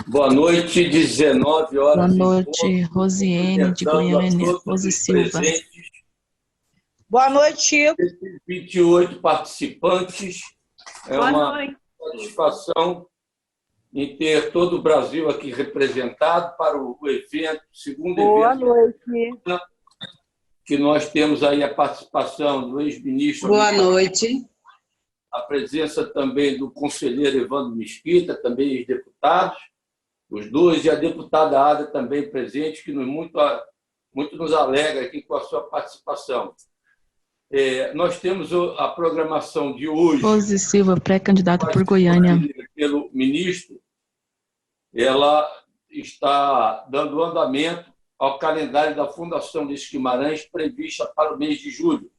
Boa noite, 19 Boa horas em noite, ponto. Rosiane de Cumprimentando a Goiânia, todos Rose os Silva. presentes, Boa noite, Chico. esses 28 participantes. É Boa uma noite. satisfação em ter todo o Brasil aqui representado para o evento, segundo Boa evento noite. que nós temos aí a participação do ex-ministro, Boa noite. a presença também do conselheiro Evandro Mesquita, também ex-deputados, os dois, e a deputada Ada também presente, que muito nos alegra aqui com a sua participação. Nós temos a programação de hoje. Rose Silva, pré-candidata por Goiânia. Pelo ministro, ela está dando andamento ao calendário da Fundação Luiz Guimarães, prevista para o mês de julho,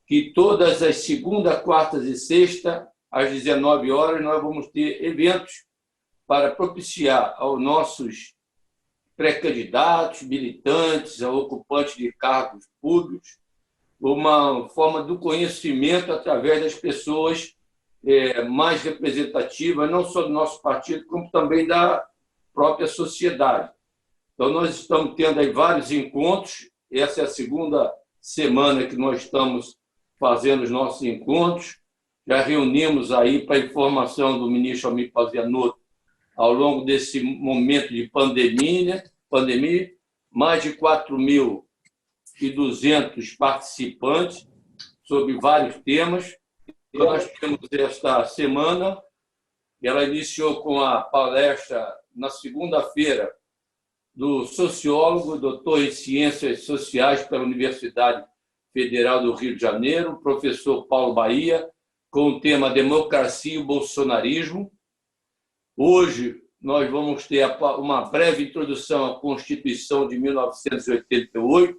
que todas as segunda, quartas e sexta, às 19 horas, nós vamos ter eventos para propiciar aos nossos pré-candidatos, militantes, ocupantes de cargos públicos, uma forma do conhecimento através das pessoas mais representativas, não só do nosso partido, como também da própria sociedade. Então, nós estamos tendo aí vários encontros. Essa é a segunda semana que nós estamos fazendo os nossos encontros. Já reunimos aí, para informação do ministro Almir Pazianotto, ao longo desse momento de pandemia, mais de 4.200 participantes sobre vários temas. Então, nós temos esta semana, ela iniciou com a palestra na segunda-feira do sociólogo, doutor em Ciências Sociais pela Universidade Federal do Rio de Janeiro, o professor Paulo Bahia, com o tema Democracia e o Bolsonarismo. Hoje, nós vamos ter uma breve introdução à Constituição de 1988,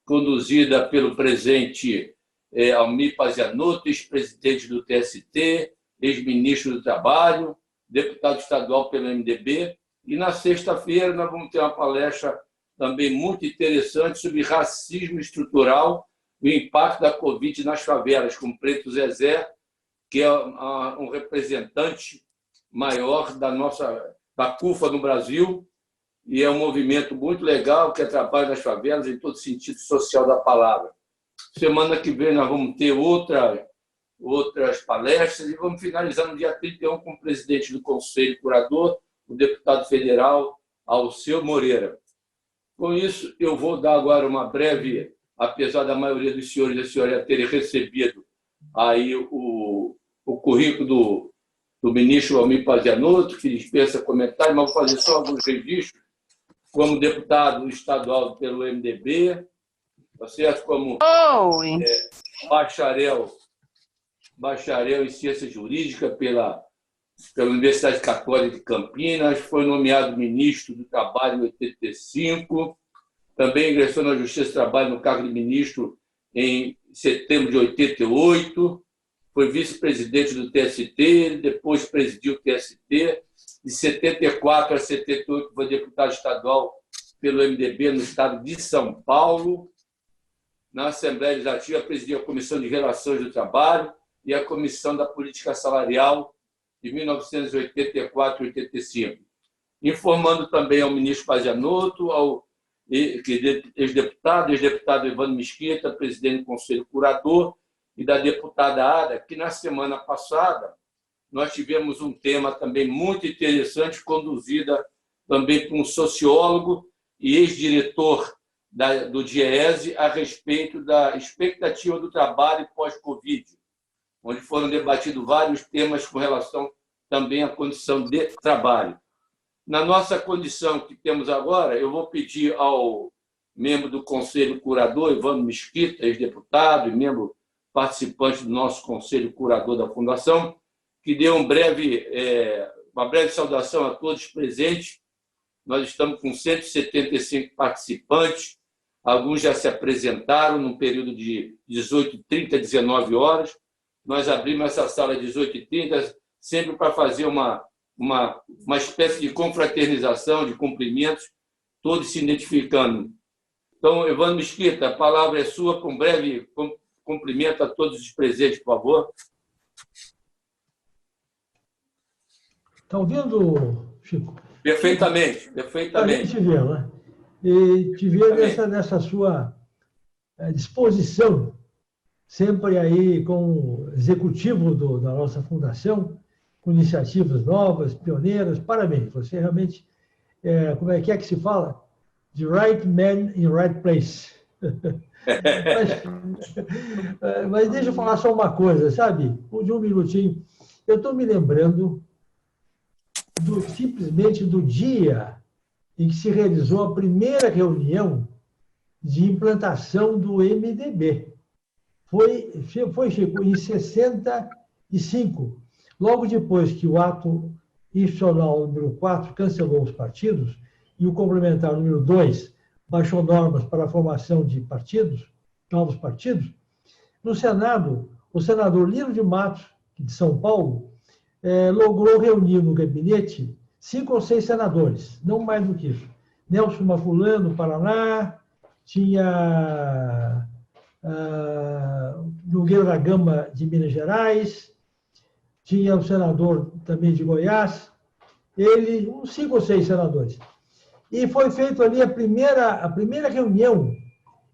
conduzida pelo presidente Almir Pazianotto, ex-presidente do TST, ex-ministro do Trabalho, deputado estadual pelo MDB. E, na sexta-feira, nós vamos ter uma palestra também muito interessante sobre racismo estrutural e o impacto da Covid nas favelas, com o Preto Zezé, que é um representante maior da CUFA no Brasil, e é um movimento muito legal que trabalha nas favelas em todo sentido social da palavra. Semana que vem nós vamos ter outras palestras e vamos finalizar no dia 31 com o presidente do Conselho Curador, o deputado federal Alceu Moreira. Com isso, eu vou dar agora uma breve, apesar da maioria dos senhores e da senhora já terem recebido aí o currículo do ministro Almir Pazianotto, que dispensa comentários, mas vou fazer só alguns registros, como deputado estadual pelo MDB, tá certo? Como bacharel em Ciência Jurídica pela Universidade Católica de Campinas, foi nomeado ministro do Trabalho em 85, também ingressou na Justiça do Trabalho no cargo de ministro em setembro de 88, foi vice-presidente do TST, depois presidiu o TST, de 74 a 78 foi deputado estadual pelo MDB no estado de São Paulo. Na Assembleia Legislativa, presidiu a Comissão de Relações do Trabalho e a Comissão da Política Salarial de 1984 e 85. Informando também ao ministro Pazianotto, ao ex-deputado Evandro Mesquita, presidente do Conselho Curador, e da deputada Ada, que na semana passada nós tivemos um tema também muito interessante, conduzida também por um sociólogo e ex-diretor do DIEESE a respeito da expectativa do trabalho pós-Covid, onde foram debatidos vários temas com relação também à condição de trabalho. Na nossa condição que temos agora, eu vou pedir ao membro do Conselho Curador, Evandro Mesquita, ex-deputado e membro participante do nosso Conselho Curador da Fundação, que dê uma breve saudação a todos presentes. Nós estamos com 175 participantes, alguns já se apresentaram num período de 18h30 a 19 horas. Nós abrimos essa sala às 18h30, sempre para fazer uma espécie de confraternização, de cumprimentos, todos se identificando. Então, Evandro Mesquita, a palavra é sua, com breve cumprimento a todos os presentes, por favor. Está ouvindo, Chico? Perfeitamente, A perfeitamente. gente vê, né? E te ver nessa sua disposição, sempre aí com o executivo da nossa fundação, com iniciativas novas, pioneiras. Parabéns, você realmente, como é que se fala? The right man in right place. Mas deixa eu falar só uma coisa, sabe? De um minutinho. Eu estou me lembrando simplesmente do dia em que se realizou a primeira reunião de implantação do MDB. Chegou em 65, logo depois que o ato institucional número 4 cancelou os partidos e o complementar número 2 baixou normas para a formação de partidos, novos partidos. No Senado, o senador Lino de Matos, de São Paulo, logrou reunir no gabinete 5 ou 6 senadores, não mais do que isso. Nelson Maculano, do Paraná, tinha Nogueira da Gama, de Minas Gerais, tinha o senador também de Goiás, uns 5 ou 6 senadores. E foi feita ali a primeira reunião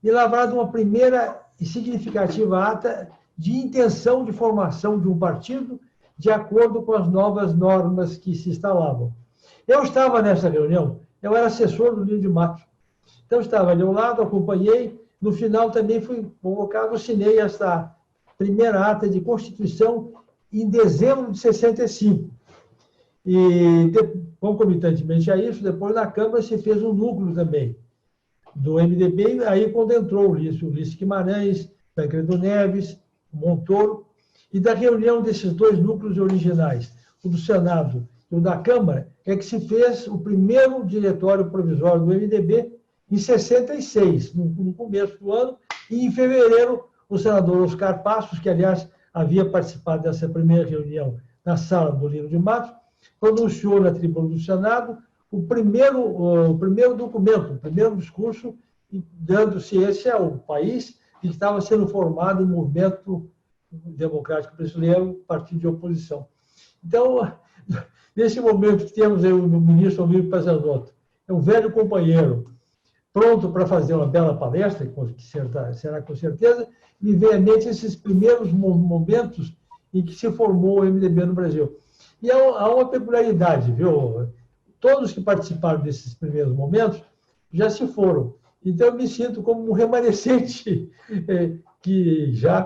e lavrada uma primeira e significativa ata de intenção de formação de um partido de acordo com as novas normas que se instalavam. Eu estava nessa reunião, eu era assessor do Lino de Matos. Então, estava ali ao lado, acompanhei. No final, também fui convocado, assinei essa primeira ata de Constituição em dezembro de 65. E, concomitantemente a isso, depois na Câmara se fez um núcleo também do MDB, aí quando entrou o Ulisses Guimarães, Tancredo Neves, Montoro, e da reunião desses dois núcleos originais, o do Senado e o da Câmara, é que se fez o primeiro diretório provisório do MDB em 66, no começo do ano, e em fevereiro o senador Oscar Passos, que aliás havia participado dessa primeira reunião na sala do Lino de Matos, pronunciou na tribuna do Senado o primeiro documento, o primeiro discurso, dando-se esse ao país que estava sendo formado o movimento democrático brasileiro, partido de oposição. Então, nesse momento que temos aí o ministro Almir Pazanotto, é um velho companheiro, pronto para fazer uma bela palestra, que será com certeza, me vem à mente esses primeiros momentos em que se formou o MDB no Brasil. E há uma peculiaridade, viu? Todos que participaram desses primeiros momentos já se foram. Então, eu me sinto como um remanescente que já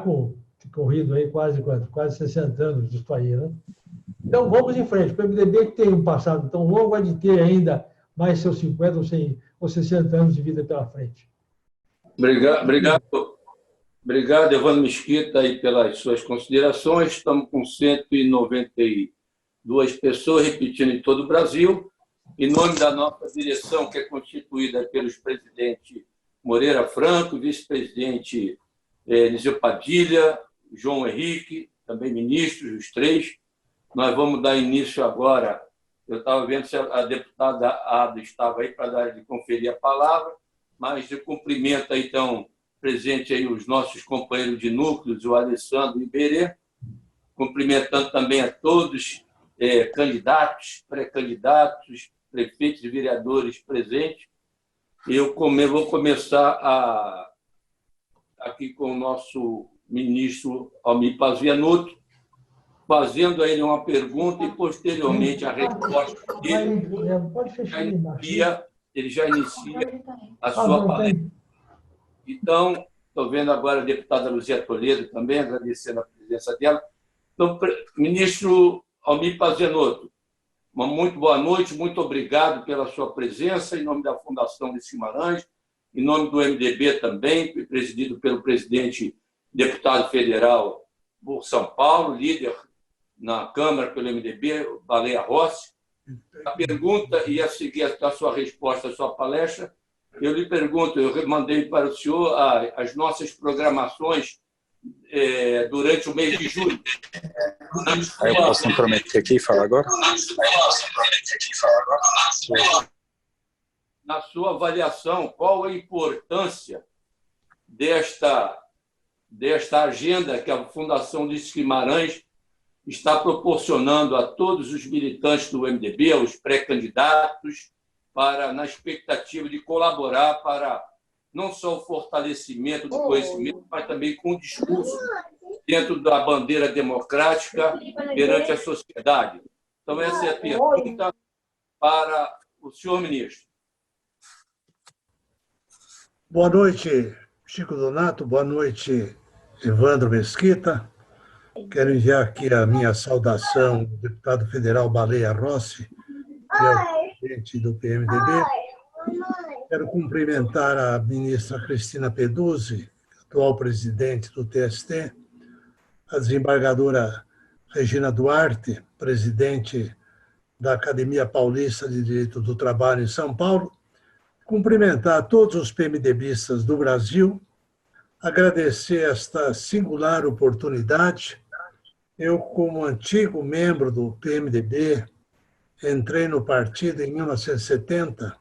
corrido aí quase 60 anos disso aí, né? Então, vamos em frente. O MDB, que tem um passado tão longo, vai de ter ainda mais seus 50 ou 60 anos de vida pela frente. Obrigado, Evandro Mesquita, aí, pelas suas considerações. Estamos com 192 pessoas repetindo em todo o Brasil. Em nome da nossa direção, que é constituída pelos presidentes Moreira Franco, vice-presidente Eliseu Padilha, João Henrique, também ministros, os três, nós vamos dar início agora. Eu estava vendo se a deputada Ada estava aí para de conferir a palavra, mas eu cumprimento, então, presente aí os nossos companheiros de núcleos, o Alessandro e o Iberê, cumprimentando também a todos, candidatos, pré-candidatos, prefeitos e vereadores presentes. Eu vou começar aqui com o nosso ministro Almir Pazanotto, fazendo a ele uma pergunta e, posteriormente, a resposta dele. Ele já inicia a sua palestra. Então, estou vendo agora a deputada Luzia Toledo também, agradecendo a presença dela. Então, ministro Almir Pazanotto, uma muito boa noite, muito obrigado pela sua presença, em nome da Fundação Ulisses Guimarães, em nome do MDB também, presidido pelo presidente deputado federal por São Paulo, líder na Câmara pelo MDB, Baleia Rossi. A pergunta e a seguir a sua resposta à sua palestra, eu lhe pergunto, eu mandei para o senhor as nossas programações durante o mês de julho. Eu posso comprometer aqui e falar agora? Na sua avaliação, qual a importância desta agenda que a Fundação Ulisses Guimarães está proporcionando a todos os militantes do MDB, aos pré-candidatos, na expectativa de colaborar para não só o fortalecimento do conhecimento, mas também com o discurso dentro da bandeira democrática perante a sociedade. Então, essa é a pergunta para o senhor ministro. Boa noite, Chico Donato. Boa noite, Evandro Mesquita. Quero enviar aqui a minha saudação ao deputado federal Baleia Rossi, que é o presidente do PMDB. Quero cumprimentar a ministra Cristina Peduzzi, atual presidente do TST, a desembargadora Regina Duarte, presidente da Academia Paulista de Direito do Trabalho em São Paulo, cumprimentar todos os PMDBistas do Brasil, agradecer esta singular oportunidade. Eu, como antigo membro do PMDB, entrei no partido em 1970,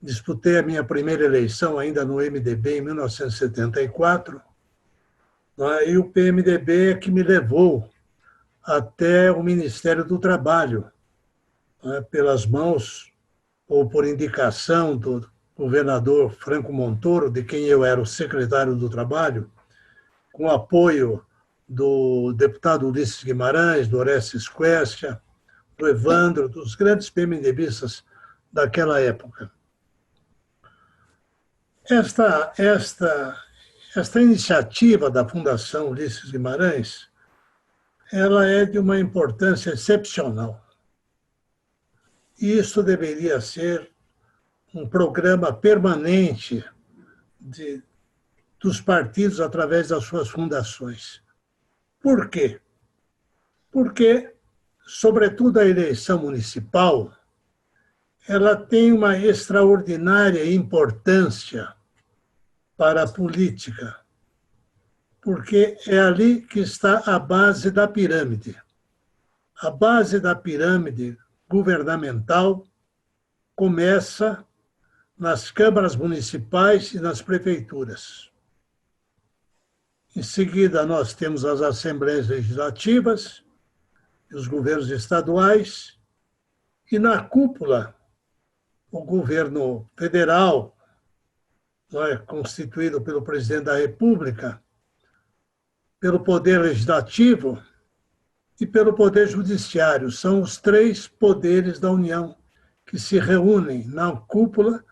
disputei a minha primeira eleição ainda no MDB em 1974, e o PMDB é que me levou até o Ministério do Trabalho, pelas mãos ou por indicação do governador Franco Montoro, de quem eu era o secretário do Trabalho, com apoio do deputado Ulisses Guimarães, do Orestes Quercia, do Evandro, dos grandes PMDBistas daquela época. Esta iniciativa da Fundação Ulisses Guimarães, ela é de uma importância excepcional. E isso deveria ser um programa permanente dos partidos através das suas fundações. Por quê? Porque, sobretudo a eleição municipal, ela tem uma extraordinária importância para a política, porque é ali que está a base da pirâmide. A base da pirâmide governamental começa nas câmaras municipais e nas prefeituras. Em seguida, nós temos as assembleias legislativas, os governos estaduais, e na cúpula, o governo federal, constituído pelo presidente da República, pelo Poder Legislativo e pelo Poder Judiciário. São os três poderes da União que se reúnem na cúpula,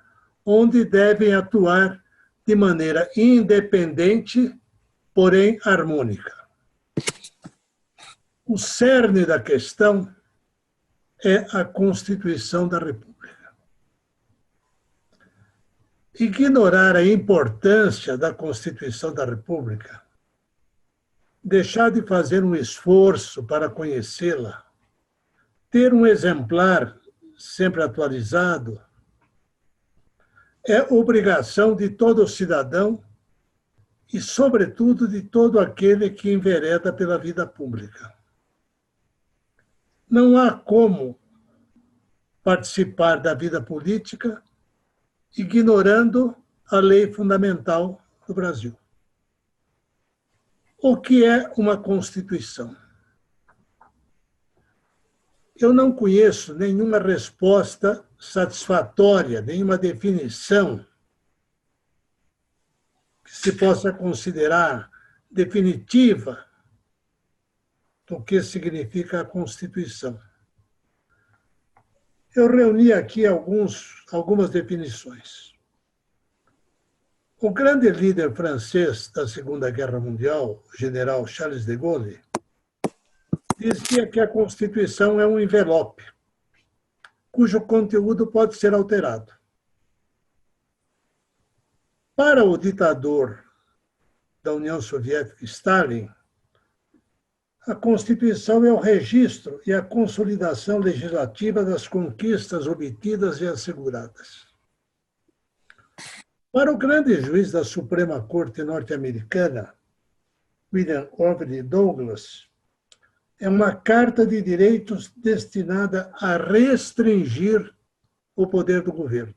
onde devem atuar de maneira independente, porém harmônica. O cerne da questão é a Constituição da República. Ignorar a importância da Constituição da República, deixar de fazer um esforço para conhecê-la, ter um exemplar sempre atualizado, é obrigação de todo cidadão e, sobretudo, de todo aquele que envereda pela vida pública. Não há como participar da vida política ignorando a lei fundamental do Brasil. O que é uma Constituição? Eu não conheço nenhuma resposta satisfatória, nenhuma definição que se possa considerar definitiva do que significa a Constituição. Eu reuni aqui algumas definições. O grande líder francês da Segunda Guerra Mundial, o general Charles de Gaulle, dizia que a Constituição é um envelope, cujo conteúdo pode ser alterado. Para o ditador da União Soviética, Stalin, a Constituição é o registro e a consolidação legislativa das conquistas obtidas e asseguradas. Para o grande juiz da Suprema Corte norte-americana, William Orville Douglas, é uma carta de direitos destinada a restringir o poder do governo.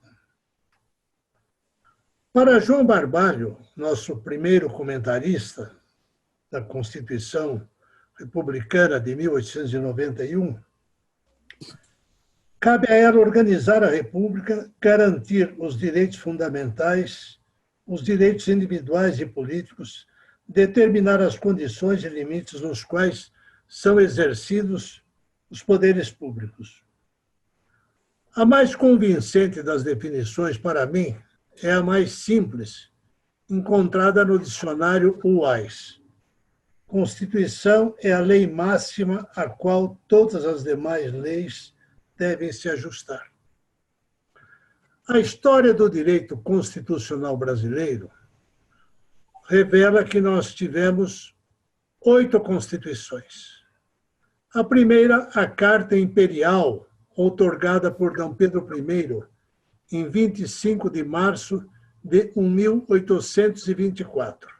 Para João Barbalho, nosso primeiro comentarista da Constituição Republicana de 1891, cabe a ela organizar a República, garantir os direitos fundamentais, os direitos individuais e políticos, determinar as condições e limites nos quais são exercidos os poderes públicos. A mais convincente das definições, para mim, é a mais simples, encontrada no dicionário UAS. Constituição é a lei máxima a qual todas as demais leis devem se ajustar. A história do direito constitucional brasileiro revela que nós tivemos 8 constituições. A primeira, a Carta Imperial, outorgada por D. Pedro I, em 25 de março de 1824.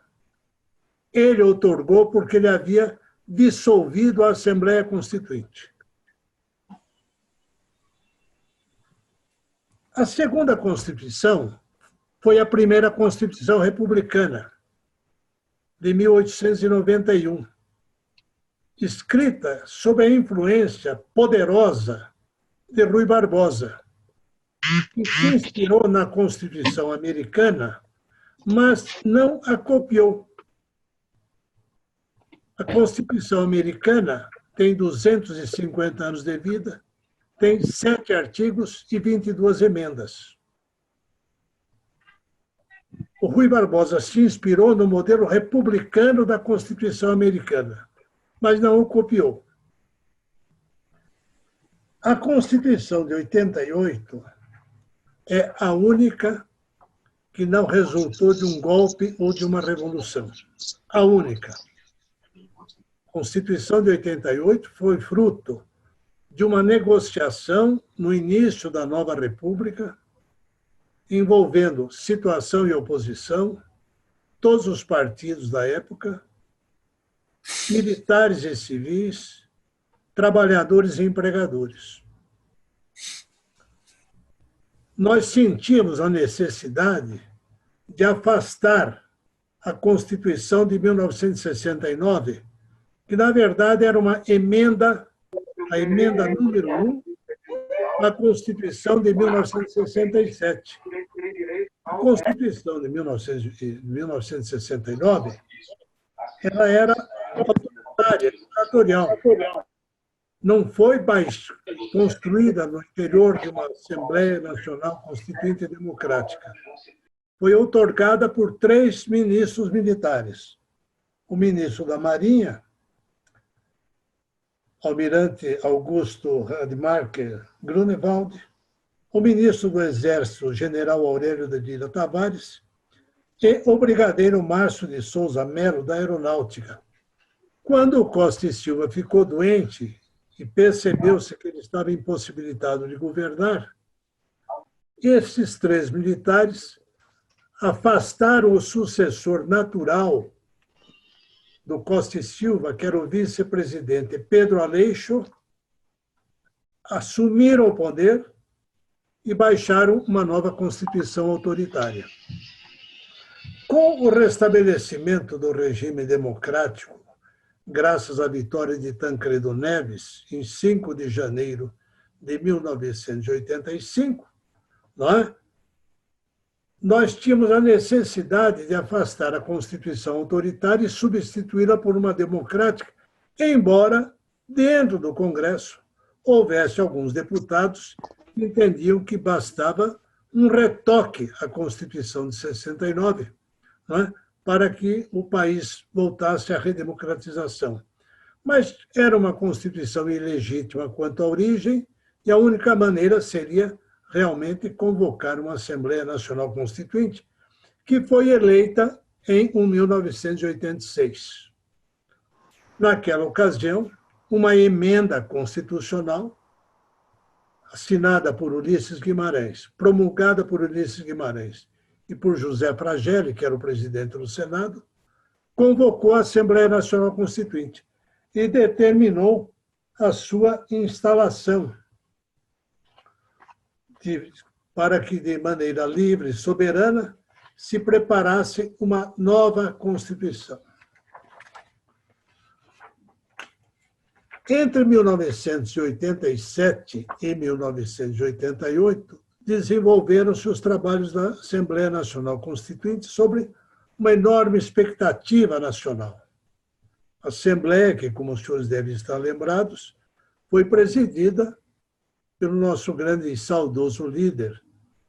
Ele outorgou porque ele havia dissolvido a Assembleia Constituinte. A segunda Constituição foi a primeira Constituição republicana, de 1891, escrita sob a influência poderosa de Rui Barbosa, que se inspirou na Constituição americana, mas não a copiou. A Constituição americana tem 250 anos de vida, tem 7 artigos e 22 emendas. O Rui Barbosa se inspirou no modelo republicano da Constituição americana, mas não o copiou. A Constituição de 88 é a única que não resultou de um golpe ou de uma revolução. A única. A Constituição de 88 foi fruto de uma negociação no início da nova República, envolvendo situação e oposição, todos os partidos da época, militares e civis, trabalhadores e empregadores. Nós sentimos a necessidade de afastar a Constituição de 1969, que, na verdade, era uma emenda, a emenda número 1 da Constituição de 1967. A Constituição de 1969 ela era autoritária, ditatorial. Não foi construída no interior de uma Assembleia Nacional Constituinte e Democrática. Foi outorgada por 3 ministros militares. O ministro da Marinha, Almirante Augusto Rademacher Grunewald, o ministro do Exército, General Aurélio de Lira Tavares, e o brigadeiro Márcio de Souza Melo, da Aeronáutica. Quando o Costa e Silva ficou doente e percebeu-se que ele estava impossibilitado de governar, esses 3 militares afastaram o sucessor natural do Costa e Silva, que era o vice-presidente Pedro Aleixo, assumiram o poder e baixaram uma nova Constituição autoritária. Com o restabelecimento do regime democrático, graças à vitória de Tancredo Neves, em 5 de janeiro de 1985, nós tínhamos a necessidade de afastar a Constituição autoritária e substituí-la por uma democrática, embora, dentro do Congresso, houvesse alguns deputados que entendiam que bastava um retoque à Constituição de 69, para que o país voltasse à redemocratização. Mas era uma Constituição ilegítima quanto à origem, e a única maneira seria realmente convocar uma Assembleia Nacional Constituinte, que foi eleita em 1986. Naquela ocasião, uma emenda constitucional, assinada por Ulisses Guimarães, promulgada por Ulisses Guimarães e por José Fragelli, que era o presidente do Senado, convocou a Assembleia Nacional Constituinte e determinou a sua instalação para que, de maneira livre e soberana, se preparasse uma nova Constituição. Entre 1987 e 1988, desenvolveram-se os trabalhos da Assembleia Nacional Constituinte sobre uma enorme expectativa nacional. A Assembleia, que, como os senhores devem estar lembrados, foi presidida pelo nosso grande e saudoso líder,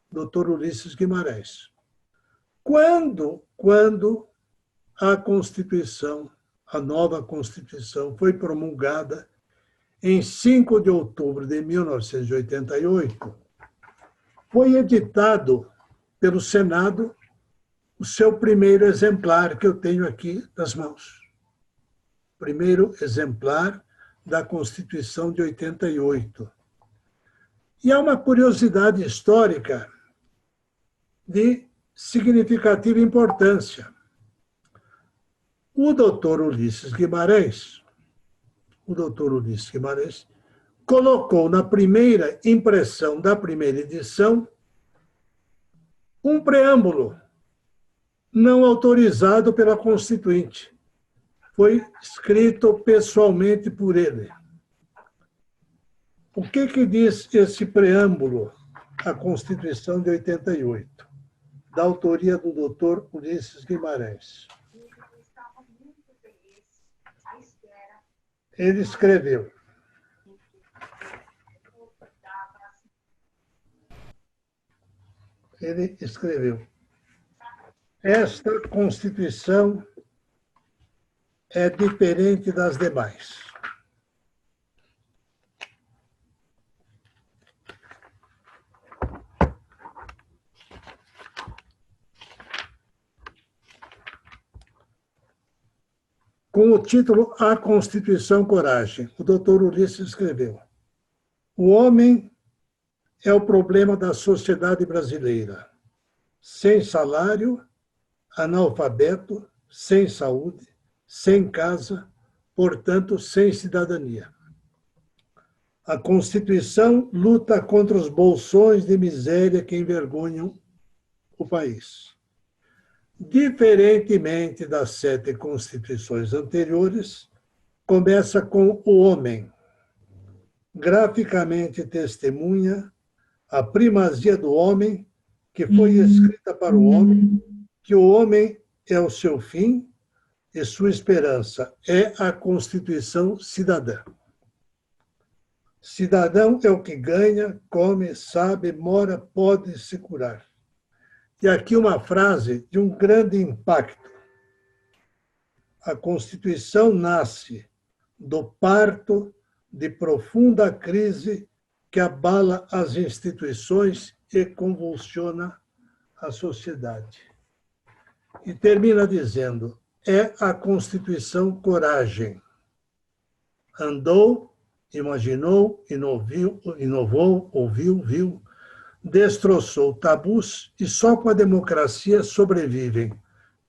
Dr. Ulisses Guimarães. Quando a Constituição, a nova Constituição, foi promulgada em 5 de outubro de 1988, foi editado pelo Senado o seu primeiro exemplar, que eu tenho aqui nas mãos. Primeiro exemplar da Constituição de 88. E há uma curiosidade histórica de significativa importância. O doutor Ulisses Guimarães colocou na primeira impressão da primeira edição um preâmbulo não autorizado pela Constituinte. Foi escrito pessoalmente por ele. O que diz esse preâmbulo à Constituição de 88, da autoria do doutor Ulisses Guimarães? Ele escreveu: esta Constituição é diferente das demais. Com o título A Constituição Coragem, o doutor Ulisses escreveu: o homem é o problema da sociedade brasileira. Sem salário, analfabeto, sem saúde, sem casa, portanto, sem cidadania. A Constituição luta contra os bolsões de miséria que envergonham o país. Diferentemente das 7 constituições anteriores, começa com o homem. Graficamente testemunha a primazia do homem, que foi escrita para o homem, que o homem é o seu fim e sua esperança é a Constituição cidadã. Cidadão é o que ganha, come, sabe, mora, pode se curar. E aqui uma frase de um grande impacto. A Constituição nasce do parto de profunda crise que abala as instituições e convulsiona a sociedade. E termina dizendo: é a Constituição coragem. Andou, imaginou, inovou, ouviu, viu, destroçou tabus e só com a democracia sobrevivem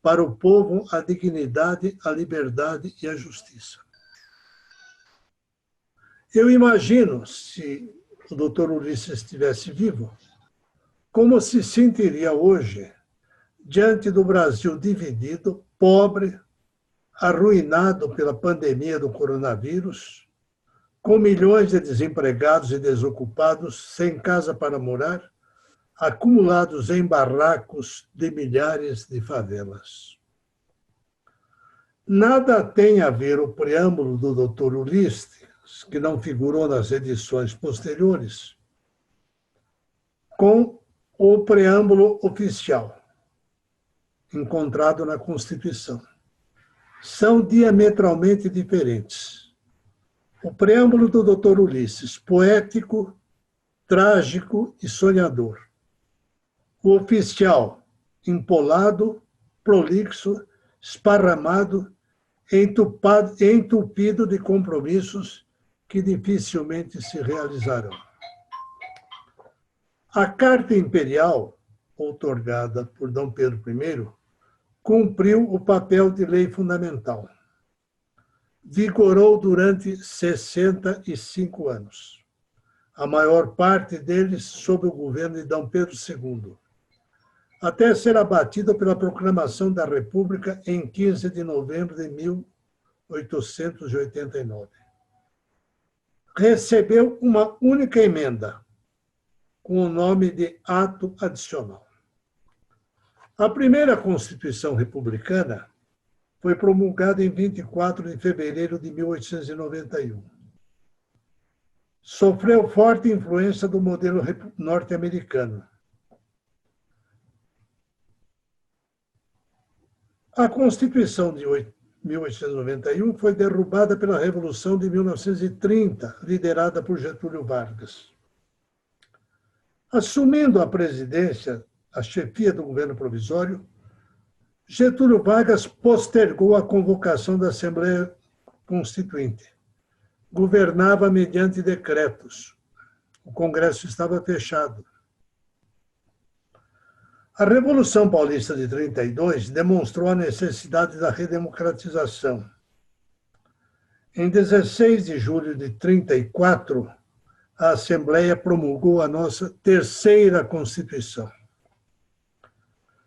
para o povo a dignidade, a liberdade e a justiça. Eu imagino, se o doutor Ulisses estivesse vivo, como se sentiria hoje diante do Brasil dividido, pobre, arruinado pela pandemia do coronavírus, com milhões de desempregados e desocupados, sem casa para morar, acumulados em barracos de milhares de favelas. Nada tem a ver o preâmbulo do doutor Ulisses, que não figurou nas edições posteriores, com o preâmbulo oficial, encontrado na Constituição. São diametralmente diferentes. O preâmbulo do doutor Ulisses, poético, trágico e sonhador. O oficial, empolado, prolixo, esparramado, entupido de compromissos que dificilmente se realizarão. A Carta Imperial, outorgada por Dom Pedro I, cumpriu o papel de lei fundamental. Vigorou durante 65 anos, a maior parte deles sob o governo de Dom Pedro II, até ser abatida pela proclamação da República em 15 de novembro de 1889. recebeu uma única emenda, com o nome de Ato Adicional. A primeira Constituição Republicana foi promulgada em 24 de fevereiro de 1891. Sofreu forte influência do modelo norte-americano. A Constituição de 1891 foi derrubada pela Revolução de 1930, liderada por Getúlio Vargas. Assumindo a presidência, a chefia do governo provisório, Getúlio Vargas postergou a convocação da Assembleia Constituinte. Governava mediante decretos. O Congresso estava fechado. A Revolução Paulista de 32 demonstrou a necessidade da redemocratização. Em 16 de julho de 34, a Assembleia promulgou a nossa terceira Constituição.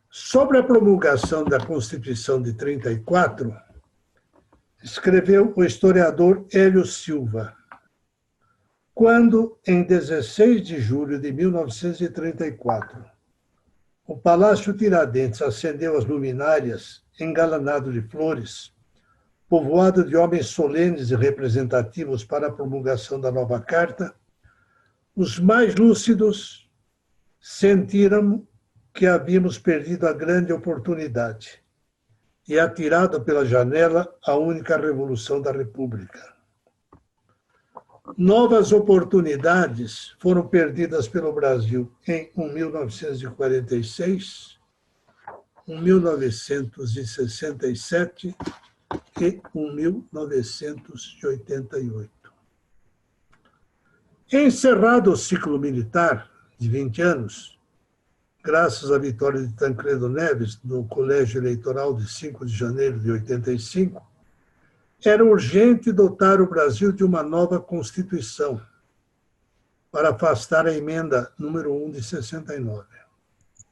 Sobre a promulgação da Constituição de 34, escreveu o historiador Hélio Silva. Quando, em 16 de julho de 1934, o Palácio Tiradentes acendeu as luminárias, engalanado de flores, povoado de homens solenes e representativos para a promulgação da nova Carta, os mais lúcidos sentiram que havíamos perdido a grande oportunidade e atirado pela janela a única revolução da República. Novas oportunidades foram perdidas pelo Brasil em 1946, 1967 e 1988. Encerrado o ciclo militar de 20 anos, graças à vitória de Tancredo Neves no Colégio Eleitoral de 5 de janeiro de 85, era urgente dotar o Brasil de uma nova Constituição para afastar a emenda número 1 de 69.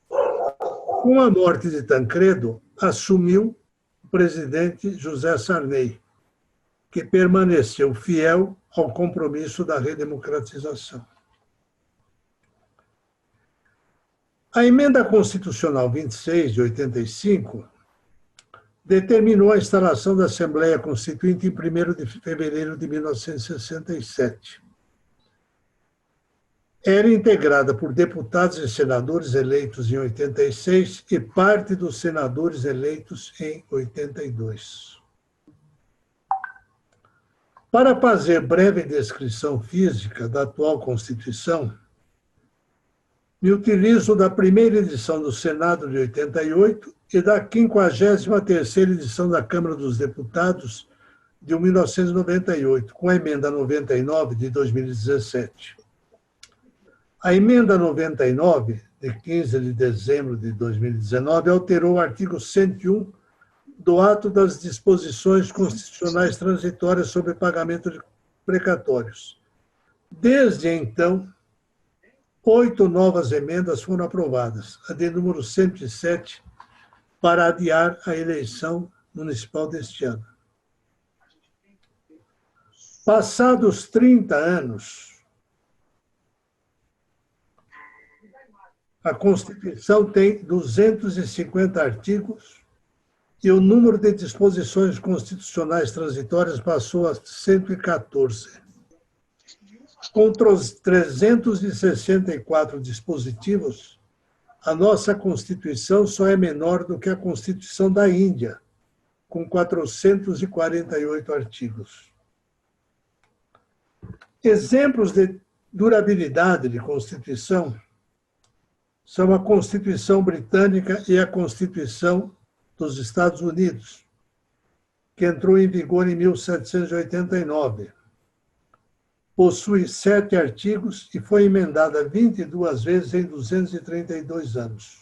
Com a morte de Tancredo, assumiu o presidente José Sarney, que permaneceu fiel ao compromisso da redemocratização. A Emenda Constitucional 26 de 85 determinou a instalação da Assembleia Constituinte em 1º de fevereiro de 1967. Era integrada por deputados e senadores eleitos em 86 e parte dos senadores eleitos em 82. Para fazer breve descrição física da atual Constituição, me utilizo da primeira edição do Senado de 88 e da 53ª edição da Câmara dos Deputados de 1998, com a Emenda 99 de 2017. A Emenda 99, de 15 de dezembro de 2019, alterou o artigo 101 do Ato das Disposições Constitucionais Transitórias sobre Pagamento de Precatórios. Desde então, 8 novas emendas foram aprovadas, a de número 107, para adiar a eleição municipal deste ano. Passados 30 anos, a Constituição tem 250 artigos e o número de disposições constitucionais transitórias passou a 114. Contra os 364 dispositivos, a nossa Constituição só é menor do que a Constituição da Índia, com 448 artigos. Exemplos de durabilidade de Constituição são a Constituição Britânica e a Constituição dos Estados Unidos, que entrou em vigor em 1789. Possui 7 artigos e foi emendada 22 vezes em 232 anos.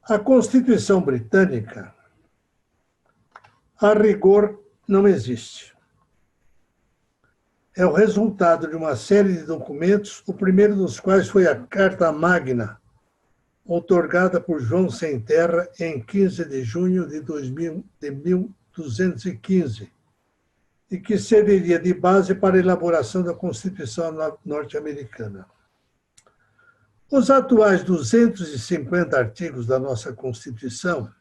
A Constituição Britânica, a rigor, não existe. É o resultado de uma série de documentos, o primeiro dos quais foi a Carta Magna, outorgada por João Sem Terra em 15 de junho de 1215, e que serviria de base para a elaboração da Constituição norte-americana. Os atuais 250 artigos da nossa Constituição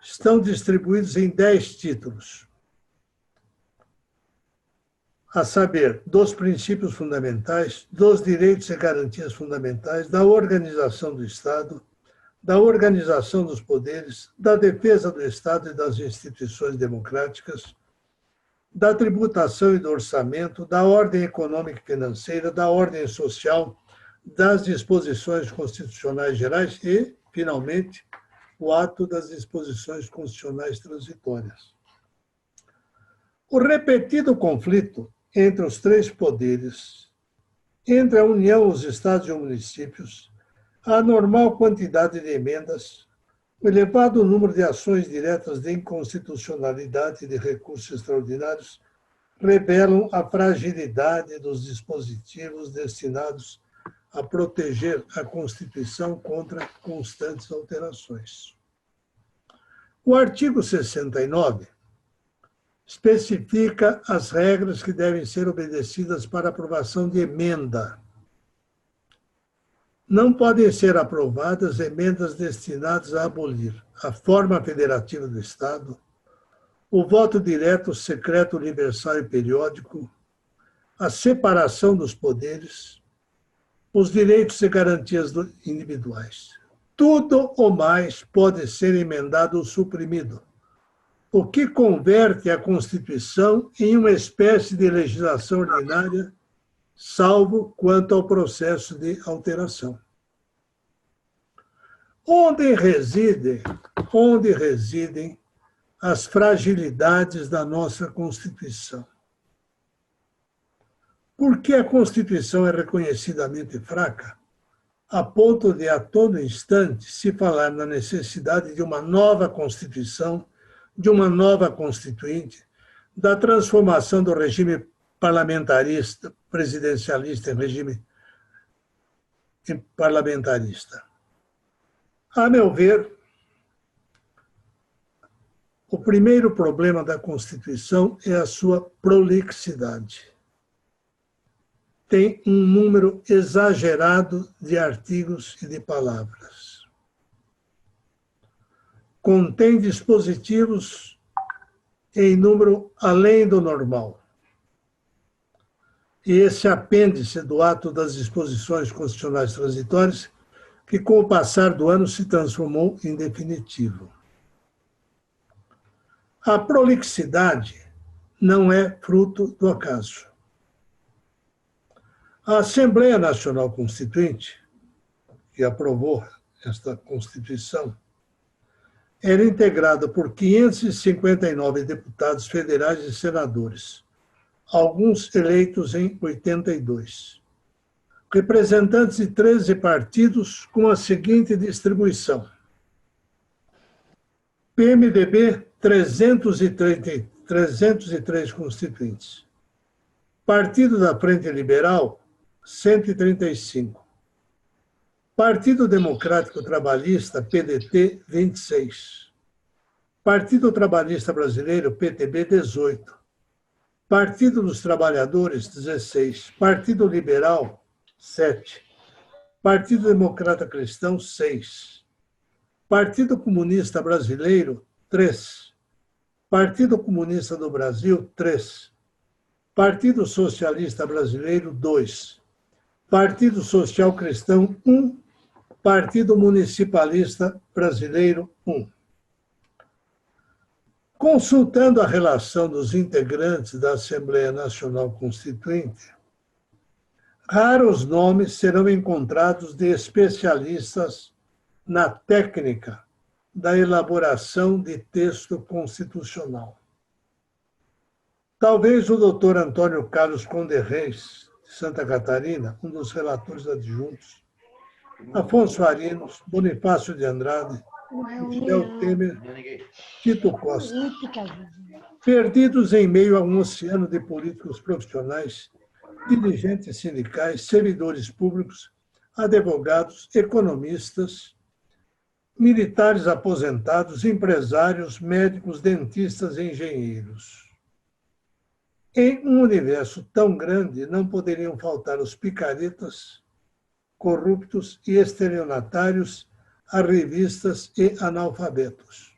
estão distribuídos em 10 títulos, a saber, dos princípios fundamentais, dos direitos e garantias fundamentais, da organização do Estado, da organização dos poderes, da defesa do Estado e das instituições democráticas, da tributação e do orçamento, da ordem econômica e financeira, da ordem social, das disposições constitucionais gerais e, finalmente, o ato das disposições constitucionais transitórias. O repetido conflito entre os três poderes, entre a União, os estados e os municípios, a anormal quantidade de emendas, o elevado número de ações diretas de inconstitucionalidade e de recursos extraordinários revelam a fragilidade dos dispositivos destinados a proteger a Constituição contra constantes alterações. O artigo 69 especifica as regras que devem ser obedecidas para aprovação de emenda. Não podem ser aprovadas emendas destinadas a abolir a forma federativa do Estado, o voto direto, secreto, universal e periódico, a separação dos poderes, os direitos e garantias individuais. Tudo ou mais pode ser emendado ou suprimido, o que converte a Constituição em uma espécie de legislação ordinária, salvo quanto ao processo de alteração. Onde residem as fragilidades da nossa Constituição? Por que a Constituição é reconhecidamente fraca, a ponto de, a todo instante, se falar na necessidade de uma nova Constituição, de uma nova Constituinte, da transformação do regime parlamentarista, presidencialista, em regime parlamentarista? A meu ver, o primeiro problema da Constituição é a sua prolixidade. Tem um número exagerado de artigos e de palavras. Contém dispositivos em número além do normal. E esse apêndice do ato das disposições constitucionais transitórias, que com o passar do ano se transformou em definitivo. A prolixidade não é fruto do acaso. A Assembleia Nacional Constituinte, que aprovou esta Constituição, era integrada por 559 deputados federais e senadores, alguns eleitos em 82. Representantes de 13 partidos com a seguinte distribuição: PMDB, 303 constituintes. Partido da Frente Liberal, 135. Partido Democrático Trabalhista, PDT, 26. Partido Trabalhista Brasileiro, PTB, 18. Partido dos Trabalhadores, 16. Partido Liberal, 7. Partido Democrata Cristão, 6. Partido Comunista Brasileiro, 3. Partido Comunista do Brasil, 3. Partido Socialista Brasileiro, 2. Partido Social Cristão, 1. Partido Municipalista Brasileiro, 1. Consultando a relação dos integrantes da Assembleia Nacional Constituinte, raros nomes serão encontrados de especialistas na técnica da elaboração de texto constitucional. Talvez o doutor Antônio Carlos Conde Reis, de Santa Catarina, um dos relatores adjuntos, Afonso Arinos, Bonifácio de Andrade, Michel Temer, Tito Costa, perdidos em meio a um oceano de políticos profissionais, dirigentes sindicais, servidores públicos, advogados, economistas, militares aposentados, empresários, médicos, dentistas e engenheiros. Em um universo tão grande, não poderiam faltar os picaretas, corruptos e estelionatários, arrivistas e analfabetos.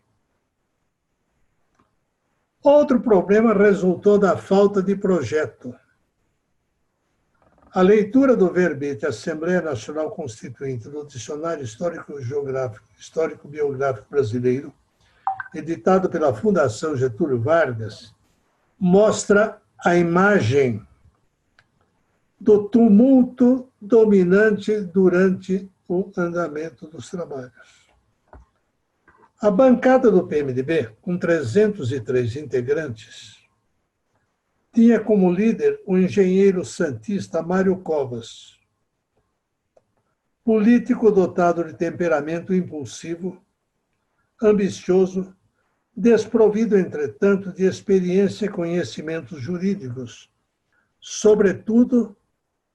Outro problema resultou da falta de projeto. A leitura do verbete Assembleia Nacional Constituinte do Dicionário Histórico-Biográfico Brasileiro, editado pela Fundação Getúlio Vargas, mostra a imagem do tumulto dominante durante o andamento dos trabalhos. A bancada do PMDB, com 303 integrantes, tinha como líder o engenheiro santista Mário Covas, político dotado de temperamento impulsivo, ambicioso, desprovido, entretanto, de experiência e conhecimentos jurídicos, sobretudo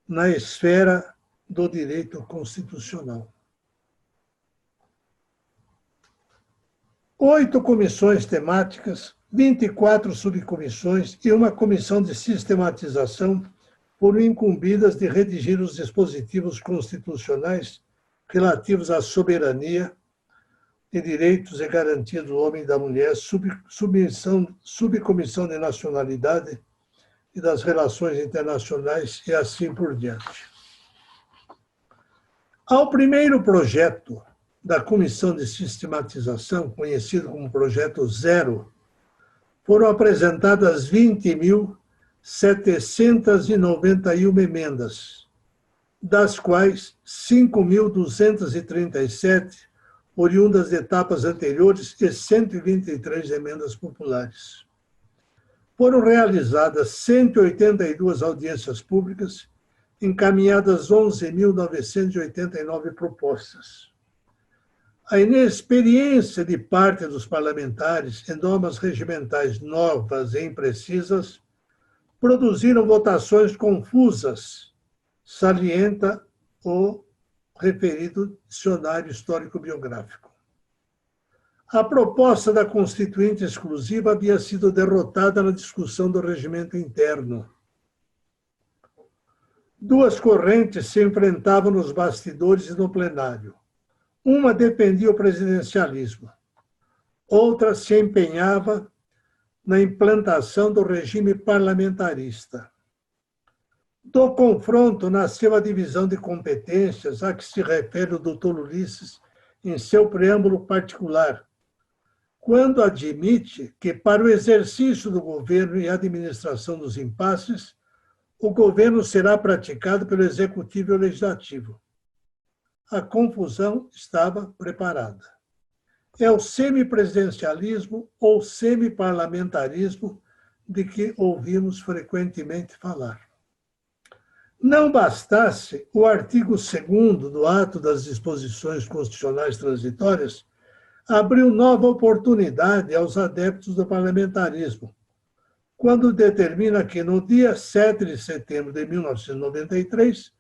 na esfera do direito constitucional. 8 comissões temáticas, 24 subcomissões e uma comissão de sistematização foram incumbidas de redigir os dispositivos constitucionais relativos à soberania e direitos e garantia do homem e da mulher, subcomissão de nacionalidade e das relações internacionais e assim por diante. Ao primeiro projeto da Comissão de Sistematização, conhecido como Projeto Zero, foram apresentadas 20.791 emendas, das quais 5.237 oriundas de etapas anteriores e 123 emendas populares. Foram realizadas 182 audiências públicas, encaminhadas 11.989 propostas. A inexperiência de parte dos parlamentares em normas regimentais novas e imprecisas produziram votações confusas, salienta o referido dicionário histórico-biográfico. A proposta da Constituinte exclusiva havia sido derrotada na discussão do regimento interno. Duas correntes se enfrentavam nos bastidores e no plenário. Uma defendia o presidencialismo, outra se empenhava na implantação do regime parlamentarista. Do confronto nasceu a divisão de competências a que se refere o doutor Ulisses em seu preâmbulo particular, quando admite que, para o exercício do governo e administração dos impasses, o governo será praticado pelo Executivo e o Legislativo. A confusão estava preparada. É o semipresidencialismo ou semiparlamentarismo de que ouvimos frequentemente falar. Não bastasse o artigo 2º do Ato das Disposições Constitucionais Transitórias abriu nova oportunidade aos adeptos do parlamentarismo, quando determina que, no dia 7 de setembro de 1993,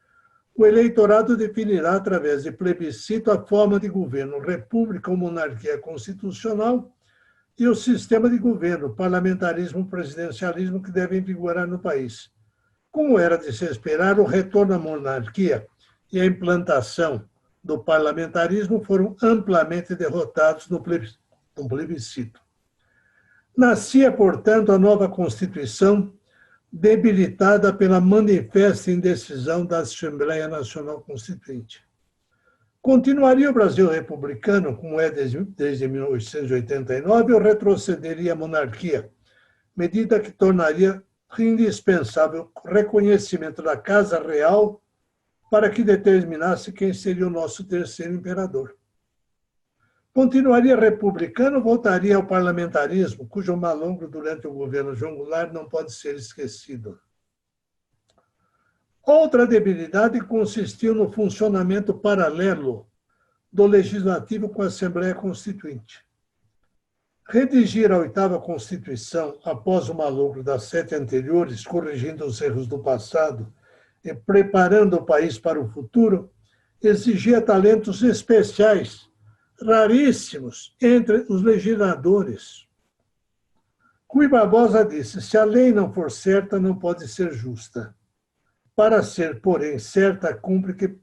o eleitorado definirá, através de plebiscito, a forma de governo, república ou monarquia constitucional, e o sistema de governo, parlamentarismo, presidencialismo, que devem vigorar no país. Como era de se esperar, o retorno à monarquia e a implantação do parlamentarismo foram amplamente derrotados no plebiscito. Nascia, portanto, a nova Constituição, debilitada pela manifesta indecisão da Assembleia Nacional Constituinte. Continuaria o Brasil republicano, como é desde 1889, ou retrocederia a monarquia, medida que tornaria indispensável o reconhecimento da Casa Real para que determinasse quem seria o nosso terceiro imperador. Continuaria republicano ou voltaria ao parlamentarismo, cujo malogro durante o governo João Goulart não pode ser esquecido. Outra debilidade consistiu no funcionamento paralelo do Legislativo com a Assembleia Constituinte. Redigir a 8ª Constituição após o malogro das 7 anteriores, corrigindo os erros do passado e preparando o país para o futuro, exigia talentos especiais, raríssimos entre os legisladores. Rui Barbosa disse: se a lei não for certa, não pode ser justa. Para ser, porém, certa, cumpre que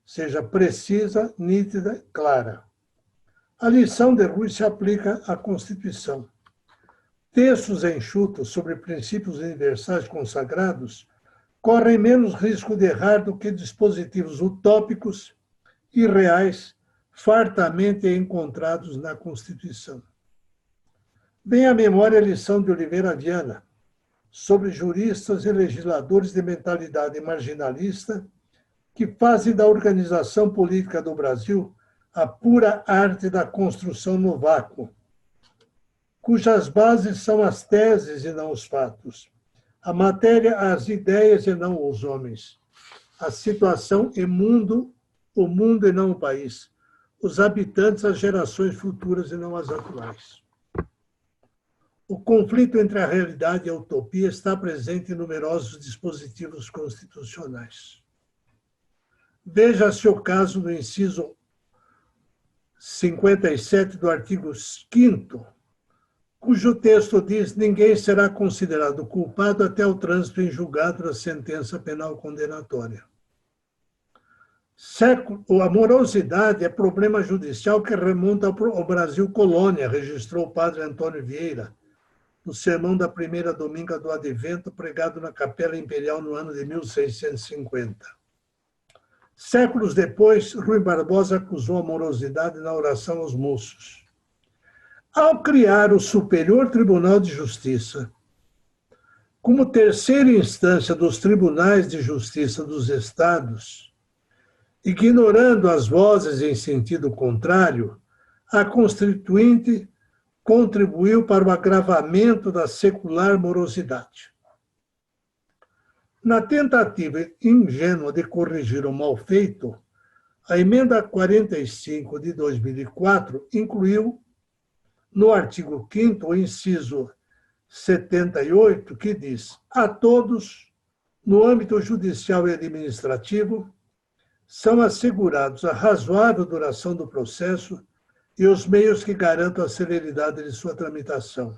seja precisa, nítida, clara. A lição de Rui se aplica à Constituição. Textos enxutos sobre princípios universais consagrados correm menos risco de errar do que dispositivos utópicos e reais fartamente encontrados na Constituição. Vem à memória a lição de Oliveira Viana sobre juristas e legisladores de mentalidade marginalista que fazem da organização política do Brasil a pura arte da construção no vácuo, cujas bases são as teses e não os fatos, a matéria, as ideias e não os homens, a situação e o mundo e não o país, os habitantes, as gerações futuras e não as atuais. O conflito entre a realidade e a utopia está presente em numerosos dispositivos constitucionais. Veja-se o caso do inciso 57 do artigo 5º, cujo texto diz: ninguém será considerado culpado até o trânsito em julgado da sentença penal condenatória. A morosidade é problema judicial que remonta ao Brasil colônia, registrou o padre Antônio Vieira, no sermão da primeira dominga do Advento, pregado na Capela Imperial no ano de 1650. Séculos depois, Rui Barbosa acusou a morosidade na oração aos moços. Ao criar o Superior Tribunal de Justiça, como terceira instância dos tribunais de justiça dos estados, ignorando as vozes em sentido contrário, a Constituinte contribuiu para o agravamento da secular morosidade. Na tentativa ingênua de corrigir o mal feito, a Emenda 45 de 2004 incluiu no artigo 5º o inciso 78, que diz: a todos, no âmbito judicial e administrativo, são assegurados a razoável duração do processo e os meios que garantam a celeridade de sua tramitação.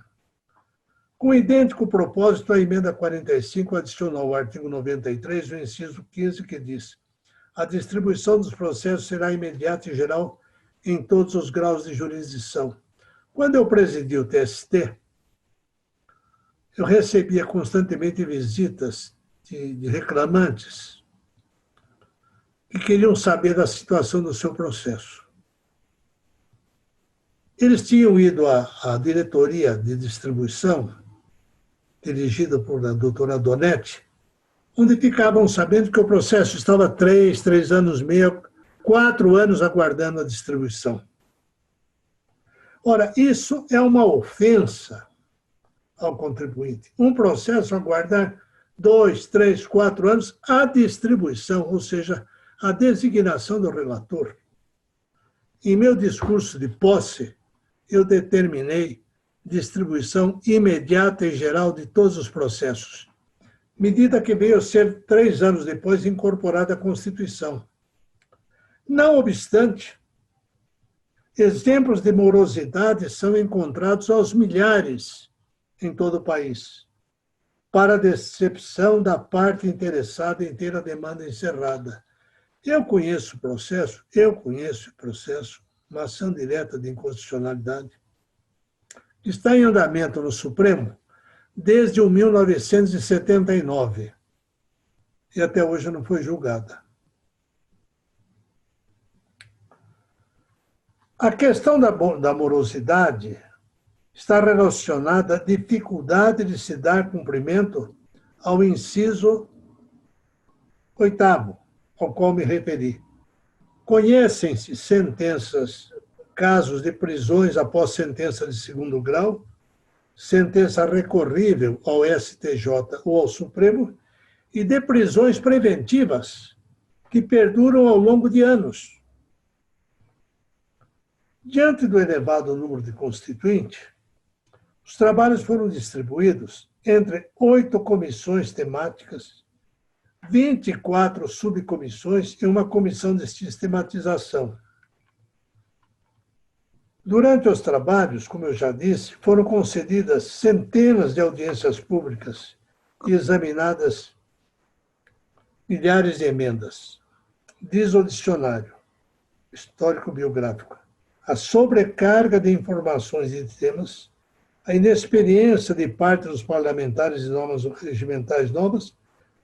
Com idêntico propósito, a Emenda 45 adicionou ao artigo 93 o inciso 15, que diz: a distribuição dos processos será imediata e geral em todos os graus de jurisdição. Quando eu presidi o TST, eu recebia constantemente visitas de reclamantes que queriam saber da situação do seu processo. Eles tinham ido à diretoria de distribuição, dirigida por a doutora Donetti, onde ficavam sabendo que o processo estava 3 anos e meio, 4 anos aguardando a distribuição. Ora, isso é uma ofensa ao contribuinte. Um processo aguardar 2, 3, 4 anos a distribuição, ou seja, a designação do relator. Em meu discurso de posse, eu determinei distribuição imediata e geral de todos os processos, medida que veio a ser 3 anos depois incorporada à Constituição. Não obstante, exemplos de morosidade são encontrados aos milhares em todo o país, para a decepção da parte interessada em ter a demanda encerrada. Eu conheço o processo, uma ação direta de inconstitucionalidade, que está em andamento no Supremo desde 1979 e até hoje não foi julgada. A questão da morosidade está relacionada à dificuldade de se dar cumprimento ao inciso 8º, ao qual me referi. Conhecem-se sentenças, casos de prisões após sentença de 2º grau, sentença recorrível ao STJ ou ao Supremo, e de prisões preventivas que perduram ao longo de anos. Diante do elevado número de constituintes, os trabalhos foram distribuídos entre 8 comissões temáticas, 24 subcomissões e uma comissão de sistematização. Durante os trabalhos, como eu já disse, foram concedidas centenas de audiências públicas e examinadas milhares de emendas. Diz o dicionário histórico-biográfico: a sobrecarga de informações e de temas, a inexperiência de parte dos parlamentares e normas regimentais novas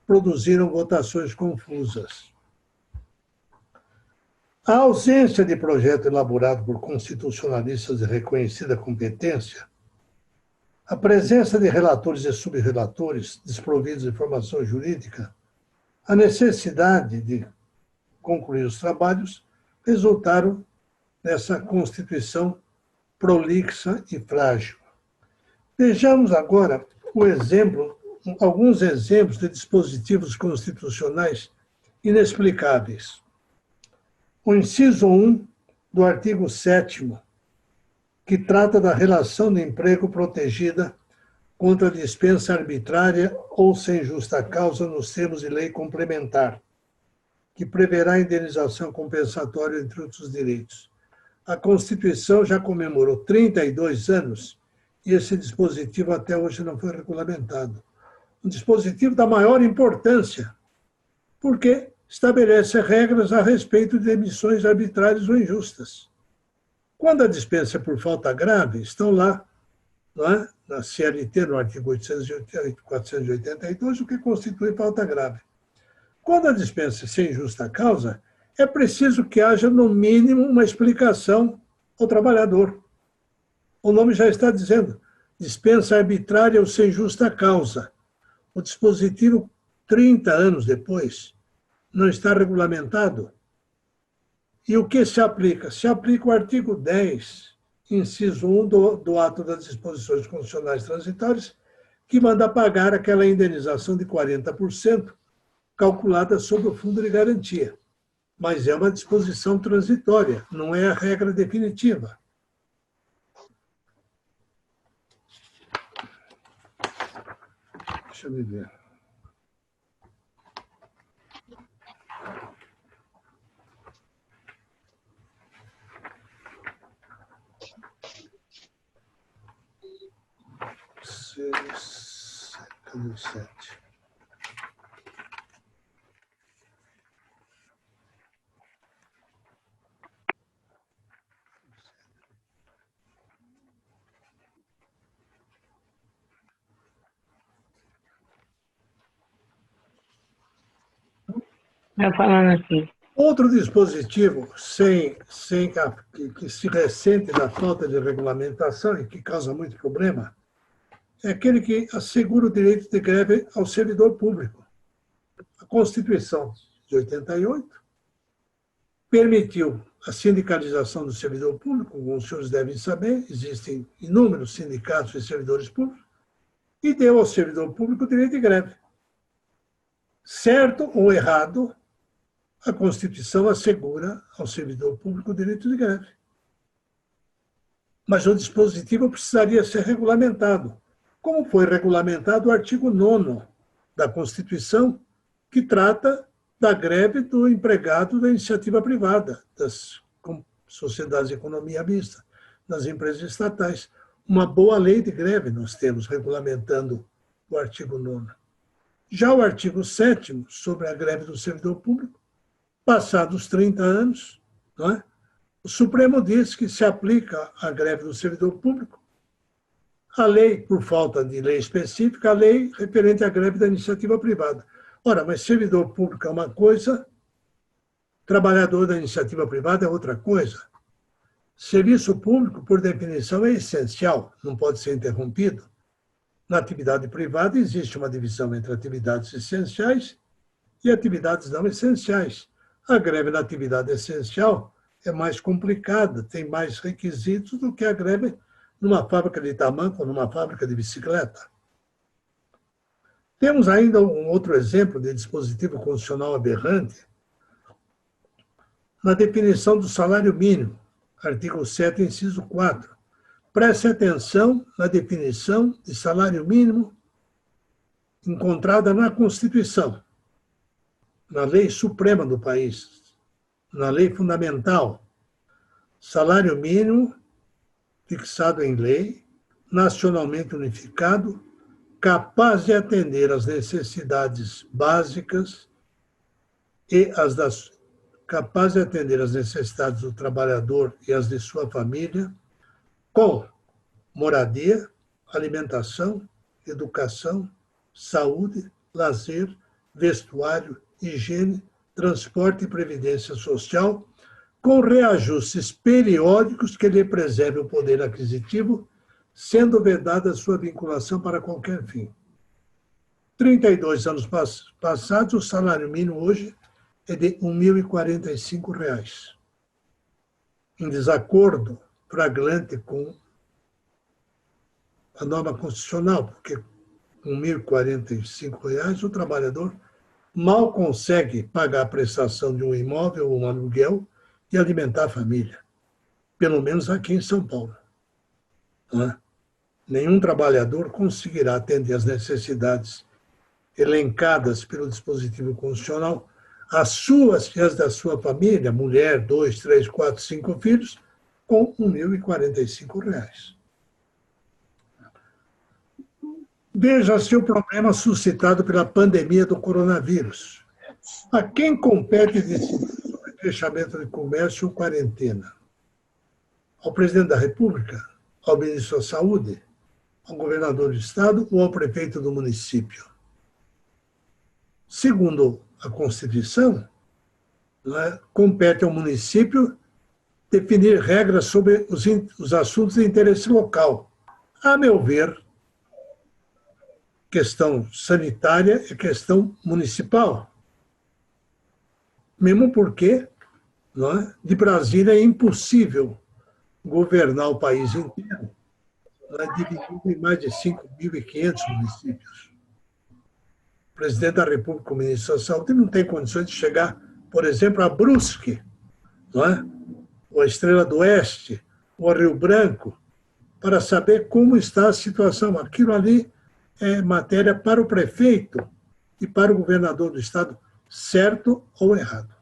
produziram votações confusas. A ausência de projeto elaborado por constitucionalistas de reconhecida competência, a presença de relatores e subrelatores desprovidos de formação jurídica, a necessidade de concluir os trabalhos resultaram nessa Constituição prolixa e frágil. Vejamos agora alguns exemplos de dispositivos constitucionais inexplicáveis. O inciso 1 do artigo 7º, que trata da relação de emprego protegida contra a dispensa arbitrária ou sem justa causa nos termos de lei complementar, que preverá indenização compensatória, entre outros direitos. A Constituição já comemorou 32 anos e esse dispositivo até hoje não foi regulamentado. Um dispositivo da maior importância, porque estabelece regras a respeito de demissões arbitrárias ou injustas. Quando a dispensa é por falta grave, estão lá, não é? Na CLT, no artigo 482, o que constitui falta grave. Quando a dispensa é sem justa causa, é preciso que haja, no mínimo, uma explicação ao trabalhador. O nome já está dizendo, dispensa arbitrária ou sem justa causa. O dispositivo, 30 anos depois, não está regulamentado. E o que se aplica? Se aplica o artigo 10, inciso 1 do ato das disposições constitucionais transitórias, que manda pagar aquela indenização de 40%, calculada sobre o fundo de garantia. Mas é uma disposição transitória, não é a regra definitiva. Deixa eu ver. Cadê o 7? Falando aqui. Outro dispositivo que se ressente da falta de regulamentação e que causa muito problema é aquele que assegura o direito de greve ao servidor público. A Constituição de 88 permitiu a sindicalização do servidor público, como os senhores devem saber, existem inúmeros sindicatos e servidores públicos, e deu ao servidor público o direito de greve. Certo ou errado, a Constituição assegura ao servidor público o direito de greve. Mas o dispositivo precisaria ser regulamentado, como foi regulamentado o artigo 9º da Constituição, que trata da greve do empregado da iniciativa privada, das sociedades de economia mista, das empresas estatais. Uma boa lei de greve nós temos regulamentando o artigo 9º. Já o artigo 7º, sobre a greve do servidor público, passados 30 anos, não é? O Supremo diz que se aplica à greve do servidor público a lei, por falta de lei específica, a lei referente à greve da iniciativa privada. Ora, mas servidor público é uma coisa, trabalhador da iniciativa privada é outra coisa. Serviço público, por definição, é essencial, não pode ser interrompido. Na atividade privada existe uma divisão entre atividades essenciais e atividades não essenciais. A greve da atividade essencial é mais complicada, tem mais requisitos do que a greve numa fábrica de tamanco ou numa fábrica de bicicleta. Temos ainda um outro exemplo de dispositivo constitucional aberrante na definição do salário mínimo, artigo 7, inciso 4. Preste atenção na definição de salário mínimo encontrada na Constituição, na lei suprema do país, na lei fundamental. Salário mínimo fixado em lei, nacionalmente unificado, capaz de atender às necessidades básicas capaz de atender às necessidades do trabalhador e as de sua família, com moradia, alimentação, educação, saúde, lazer, vestuário, higiene, transporte e previdência social, com reajustes periódicos que lhe preservem o poder aquisitivo, sendo vedada sua vinculação para qualquer fim. 32 anos passados, o salário mínimo hoje é de R$ 1.045, em desacordo flagrante com a norma constitucional, porque com R$ 1.045 o trabalhador mal consegue pagar a prestação de um imóvel ou um aluguel e alimentar a família, pelo menos aqui em São Paulo. Não é? Nenhum trabalhador conseguirá atender às necessidades elencadas pelo dispositivo constitucional, as suas e as da sua família, mulher, 2, 3, 4, 5 filhos, com R$ 1.045. Veja-se o problema suscitado pela pandemia do coronavírus. A quem compete decidir sobre fechamento de comércio ou quarentena? Ao presidente da República? Ao ministro da Saúde? Ao governador do estado ou ao prefeito do município? Segundo a Constituição, compete ao município definir regras sobre os assuntos de interesse local. A meu ver, questão sanitária é questão municipal. Mesmo porque de Brasília é impossível governar o país inteiro, dividido em mais de 5.500 municípios. O presidente da República, o ministro da Saúde, não tem condições de chegar, por exemplo, a Brusque, ou a Estrela do Oeste, ou a Rio Branco, para saber como está a situação. Aquilo ali é matéria para o prefeito e para o governador do estado, certo ou errado.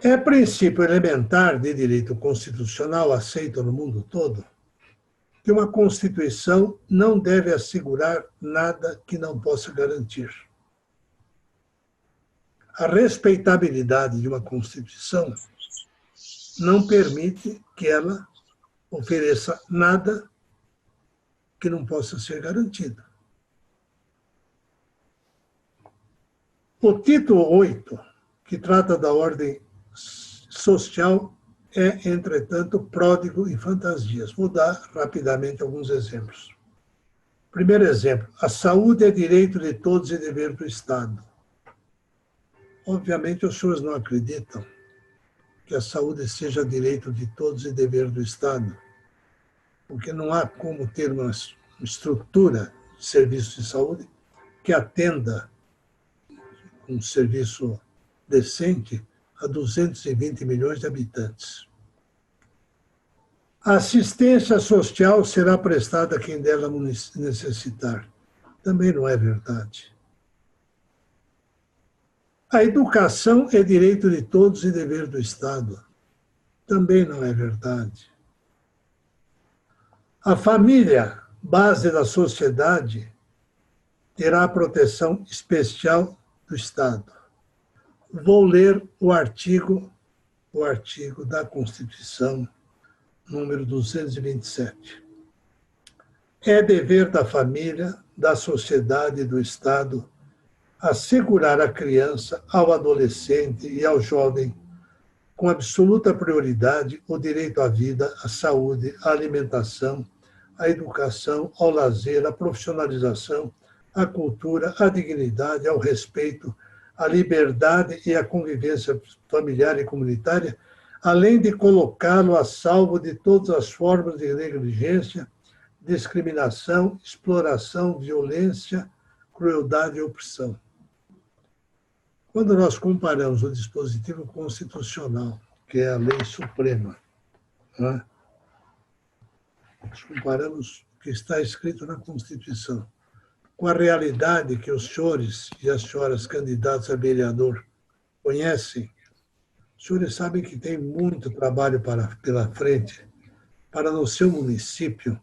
É princípio elementar de direito constitucional aceito no mundo todo que uma Constituição não deve assegurar nada que não possa garantir. A respeitabilidade de uma Constituição não permite que ela ofereça nada que não possa ser garantido. O título 8, que trata da ordem social, é, entretanto, pródigo em fantasias. Vou dar rapidamente alguns exemplos. Primeiro exemplo, a saúde é direito de todos e dever do Estado. Obviamente, os senhores não acreditam que a saúde seja direito de todos e dever do Estado, porque não há como ter uma estrutura de serviço de saúde que atenda um serviço decente a 220 milhões de habitantes. A assistência social será prestada a quem dela necessitar. Também não é verdade. A educação é direito de todos e dever do Estado. Também não é verdade. A família, base da sociedade, terá a proteção especial do Estado. Vou ler o artigo da Constituição, número 227. É dever da família, da sociedade e do Estado assegurar à criança, ao adolescente e ao jovem, com absoluta prioridade, o direito à vida, à saúde, à alimentação, à educação, ao lazer, à profissionalização, à cultura, à dignidade, ao respeito, à liberdade e à convivência familiar e comunitária, além de colocá-lo a salvo de todas as formas de negligência, discriminação, exploração, violência, crueldade e opressão. Quando nós comparamos o dispositivo constitucional, que é a lei suprema, nós comparamos o que está escrito na Constituição com a realidade que os senhores e as senhoras candidatos a vereador conhecem, Os senhores sabem que tem muito trabalho pela frente para, no seu município,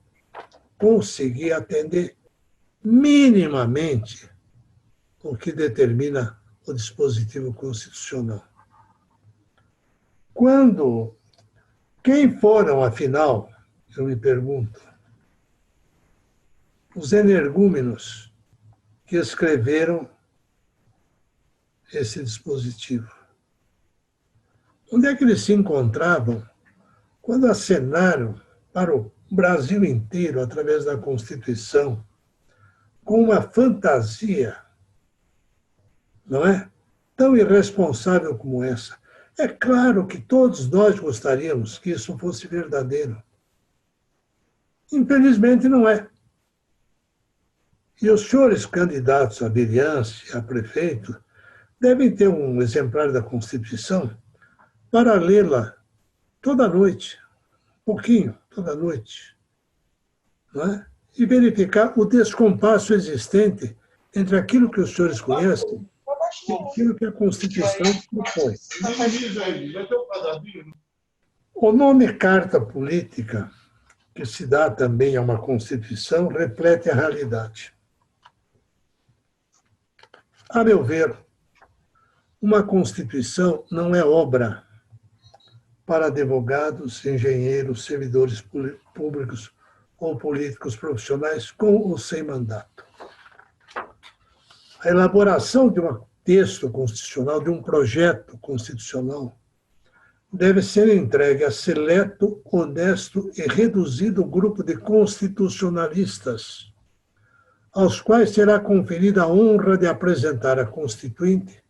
conseguir atender minimamente o que determina o dispositivo constitucional. Quem foram, afinal, eu me pergunto, os energúmenos que escreveram esse dispositivo? Onde é que eles se encontravam quando acenaram para o Brasil inteiro, através da Constituição, com uma fantasia, não é? Tão irresponsável como essa? É claro que todos nós gostaríamos que isso fosse verdadeiro. Infelizmente, não é. E os senhores candidatos a vereança, a prefeito, devem ter um exemplar da Constituição para lê-la toda noite, pouquinho, toda noite, não é? E verificar o descompasso existente entre aquilo que os senhores conhecem e aquilo que a Constituição propõe. O nome Carta Política, que se dá também a uma Constituição, reflete a realidade. A meu ver, uma Constituição não é obra para advogados, engenheiros, servidores públicos ou políticos profissionais com ou sem mandato. A elaboração de um texto constitucional, de um projeto constitucional, deve ser entregue a seleto, honesto e reduzido grupo de constitucionalistas, aos quais será conferida a honra de apresentar à Constituinte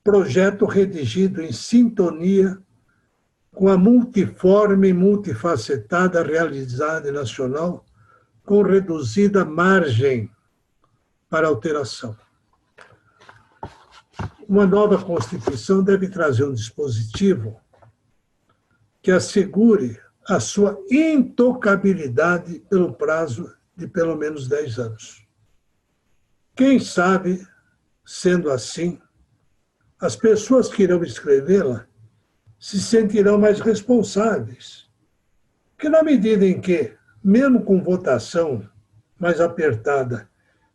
projeto redigido em sintonia com a multiforme e multifacetada realidade nacional, com reduzida margem para alteração. Uma nova Constituição deve trazer um dispositivo que assegure a sua intocabilidade pelo prazo de pelo menos 10 anos. Quem sabe, sendo assim, as pessoas que irão escrevê-la se sentirão mais responsáveis. Porque na medida em que, mesmo com votação mais apertada,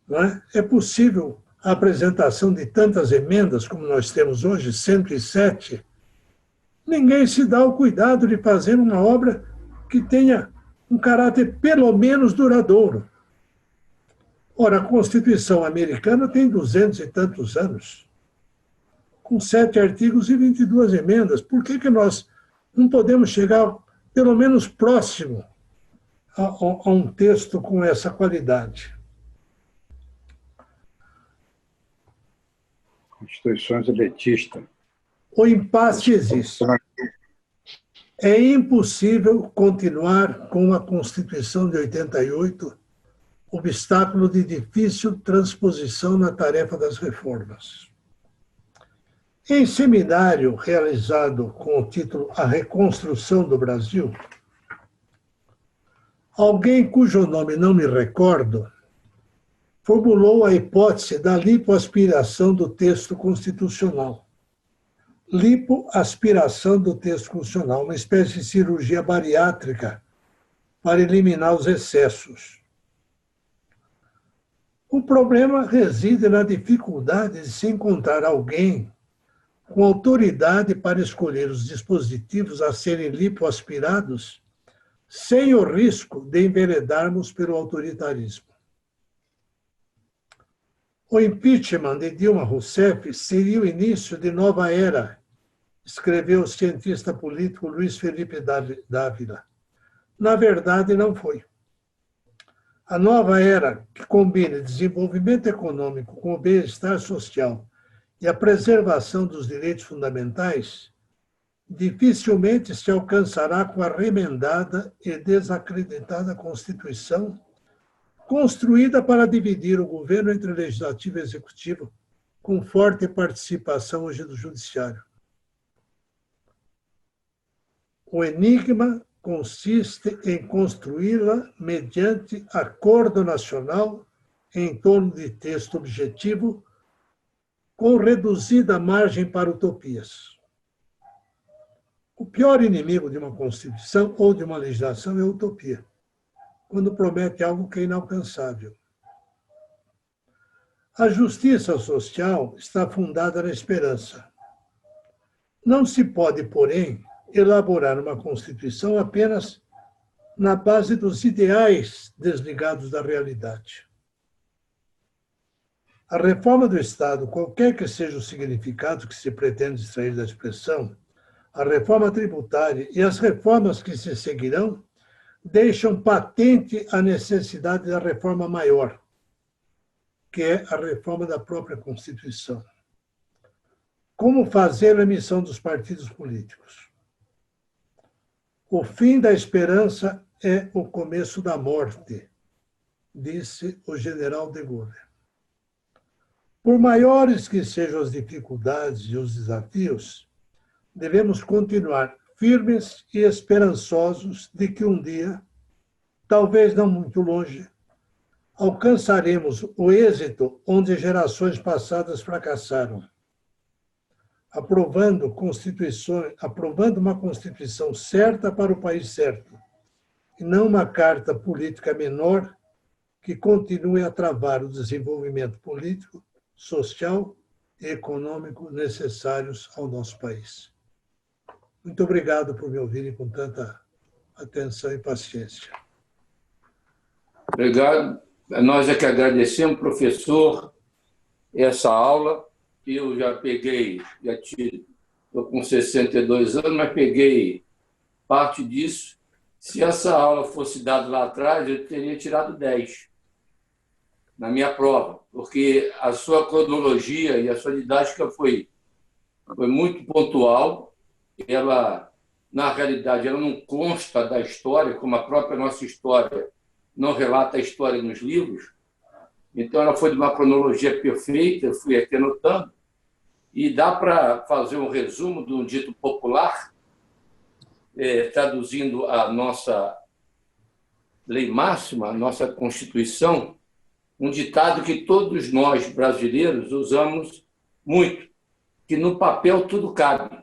não é, é possível a apresentação de tantas emendas como nós temos hoje, 107, ninguém se dá o cuidado de fazer uma obra que tenha um caráter pelo menos duradouro. Ora, a Constituição americana tem 200 e tantos anos, com 7 artigos e 22 emendas. Por que nós não podemos chegar, pelo menos próximo, a um texto com essa qualidade? Constituições elitistas. O impasse existe. É impossível continuar com a Constituição de 88, obstáculo de difícil transposição na tarefa das reformas. Em seminário realizado com o título A Reconstrução do Brasil, alguém cujo nome não me recordo formulou a hipótese da lipoaspiração do texto constitucional. Lipoaspiração do texto constitucional, uma espécie de cirurgia bariátrica para eliminar os excessos. O problema reside na dificuldade de se encontrar alguém com autoridade para escolher os dispositivos a serem lipoaspirados sem o risco de enveredarmos pelo autoritarismo. O impeachment de Dilma Rousseff seria o início de nova era, escreveu o cientista político Luiz Felipe Dávila. Na verdade, não foi. A nova era, que combina desenvolvimento econômico com o bem-estar social e a preservação dos direitos fundamentais, dificilmente se alcançará com a remendada e desacreditada Constituição, construída para dividir o governo entre legislativo e executivo, com forte participação hoje do judiciário. O enigma consiste em construí-la mediante acordo nacional em torno de texto objetivo, com reduzida margem para utopias. O pior inimigo de uma Constituição ou de uma legislação é a utopia, quando promete algo que é inalcançável. A justiça social está fundada na esperança. Não se pode, porém, elaborar uma Constituição apenas na base dos ideais desligados da realidade. A reforma do Estado, qualquer que seja o significado que se pretende extrair da expressão, a reforma tributária e as reformas que se seguirão, deixam patente a necessidade da reforma maior, que é a reforma da própria Constituição. Como fazer a missão dos partidos políticos? O fim da esperança é o começo da morte, disse o general de Gaulle. Por maiores que sejam as dificuldades e os desafios, devemos continuar firmes e esperançosos de que um dia, talvez não muito longe, alcançaremos o êxito onde gerações passadas fracassaram, aprovando uma Constituição certa para o país certo, e não uma carta política menor que continue a travar o desenvolvimento político, social e econômico necessários ao nosso país. Muito obrigado por me ouvirem com tanta atenção e paciência. Obrigado. Nós é que agradecemos, professor, essa aula. Eu já peguei, estou com 62 anos, mas peguei parte disso. Se essa aula fosse dada lá atrás, eu teria tirado 10 na minha prova, porque a sua cronologia e a sua didática foi muito pontual. Ela, na realidade, ela não consta da história, como a própria nossa história não relata a história nos livros. Então, ela foi de uma cronologia perfeita, eu fui aqui anotando, e dá para fazer um resumo de um dito popular, traduzindo a nossa lei máxima, a nossa Constituição, um ditado que todos nós, brasileiros, usamos muito, que no papel tudo cabe.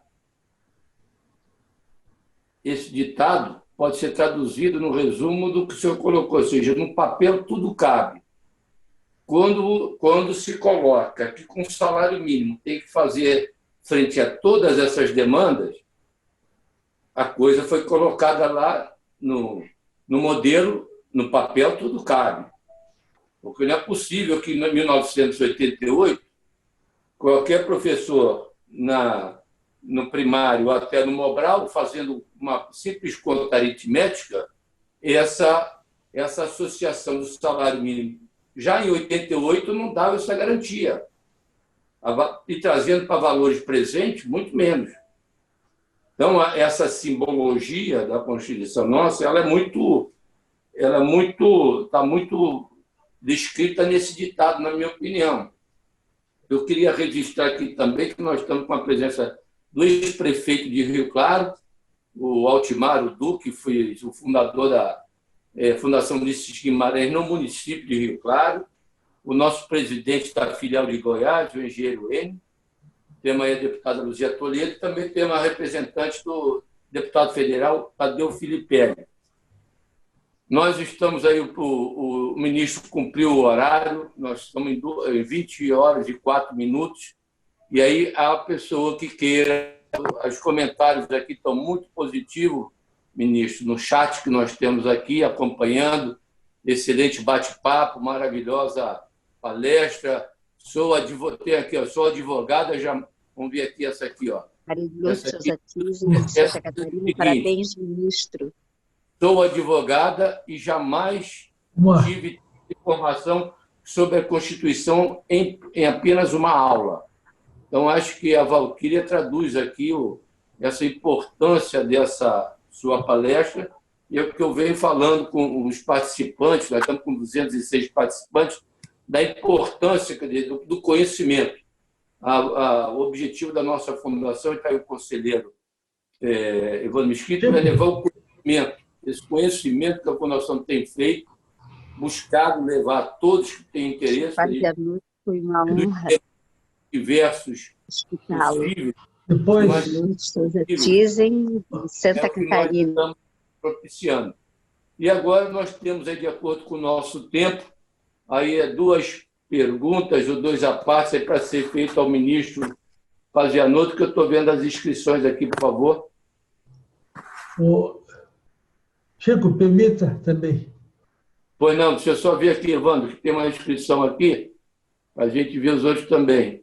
Esse ditado pode ser traduzido no resumo do que o senhor colocou, ou seja, no papel tudo cabe. Quando se coloca que com salário mínimo tem que fazer frente a todas essas demandas, a coisa foi colocada lá no modelo, no papel tudo cabe. Porque não é possível que, em 1988, qualquer professor no primário ou até no Mobral, fazendo uma simples conta aritmética, essa associação do salário mínimo, já em 88, não dava essa garantia. E trazendo para valores presentes, muito menos. Então, essa simbologia da Constituição nossa, ela está muito descrita nesse ditado, na minha opinião. Eu queria registrar aqui também que nós estamos com a presença do ex-prefeito de Rio Claro, o Altimaro Duque, que foi o fundador da Fundação Ulisses Guimarães no município de Rio Claro, o nosso presidente da filial de Goiás, o engenheiro N, temos aí a deputada Luzia Toledo, e também temos a representante do deputado federal, Tadeu Filipelli. Nós estamos aí, o ministro cumpriu o horário, nós estamos em 20 horas e 4 minutos, e aí a pessoa que queira, os comentários aqui estão muito positivos, ministro, no chat que nós temos aqui, acompanhando, excelente bate-papo, maravilhosa palestra, sou advogada, já vamos ver aqui essa aqui, ó. Santa Catarina, parabéns, ministro. Sou advogada e jamais tive informação sobre a Constituição em apenas uma aula. Então, acho que a Valquíria traduz aqui essa importância dessa sua palestra, e é o que eu venho falando com os participantes, nós estamos com 206 participantes, da importância do conhecimento. O objetivo da nossa fundação, e está aí o conselheiro Evandro Mesquita, é levar o conhecimento, esse conhecimento que a fundação tem feito, buscado levar a todos que têm interesse. Foi uma honra diversos possíveis Depois, Luiz Souza Tizen, de Santa É o que nós Catarina. estamos propiciando. E agora nós temos aí, de acordo com o nosso tempo, aí duas perguntas ou dois apartes para ser feito ao ministro Fazianotto, que eu estou vendo as inscrições aqui, por favor. Chico, permita também. Pois não, deixa eu só ver aqui, Evandro, que tem uma inscrição aqui, a gente vê os outros também.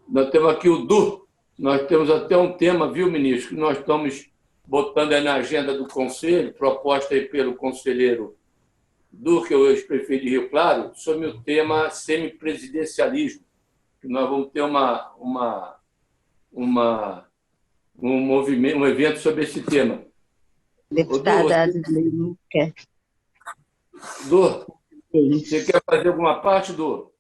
Nós temos aqui o Du, nós temos até um tema, viu, ministro, que nós estamos botando aí na agenda do Conselho, proposta aí pelo conselheiro Du, que é o ex-prefeito de Rio Claro, sobre o tema semipresidencialismo, que nós vamos ter um evento sobre esse tema. Deputada Adriana. Du, você quer fazer alguma parte, Du?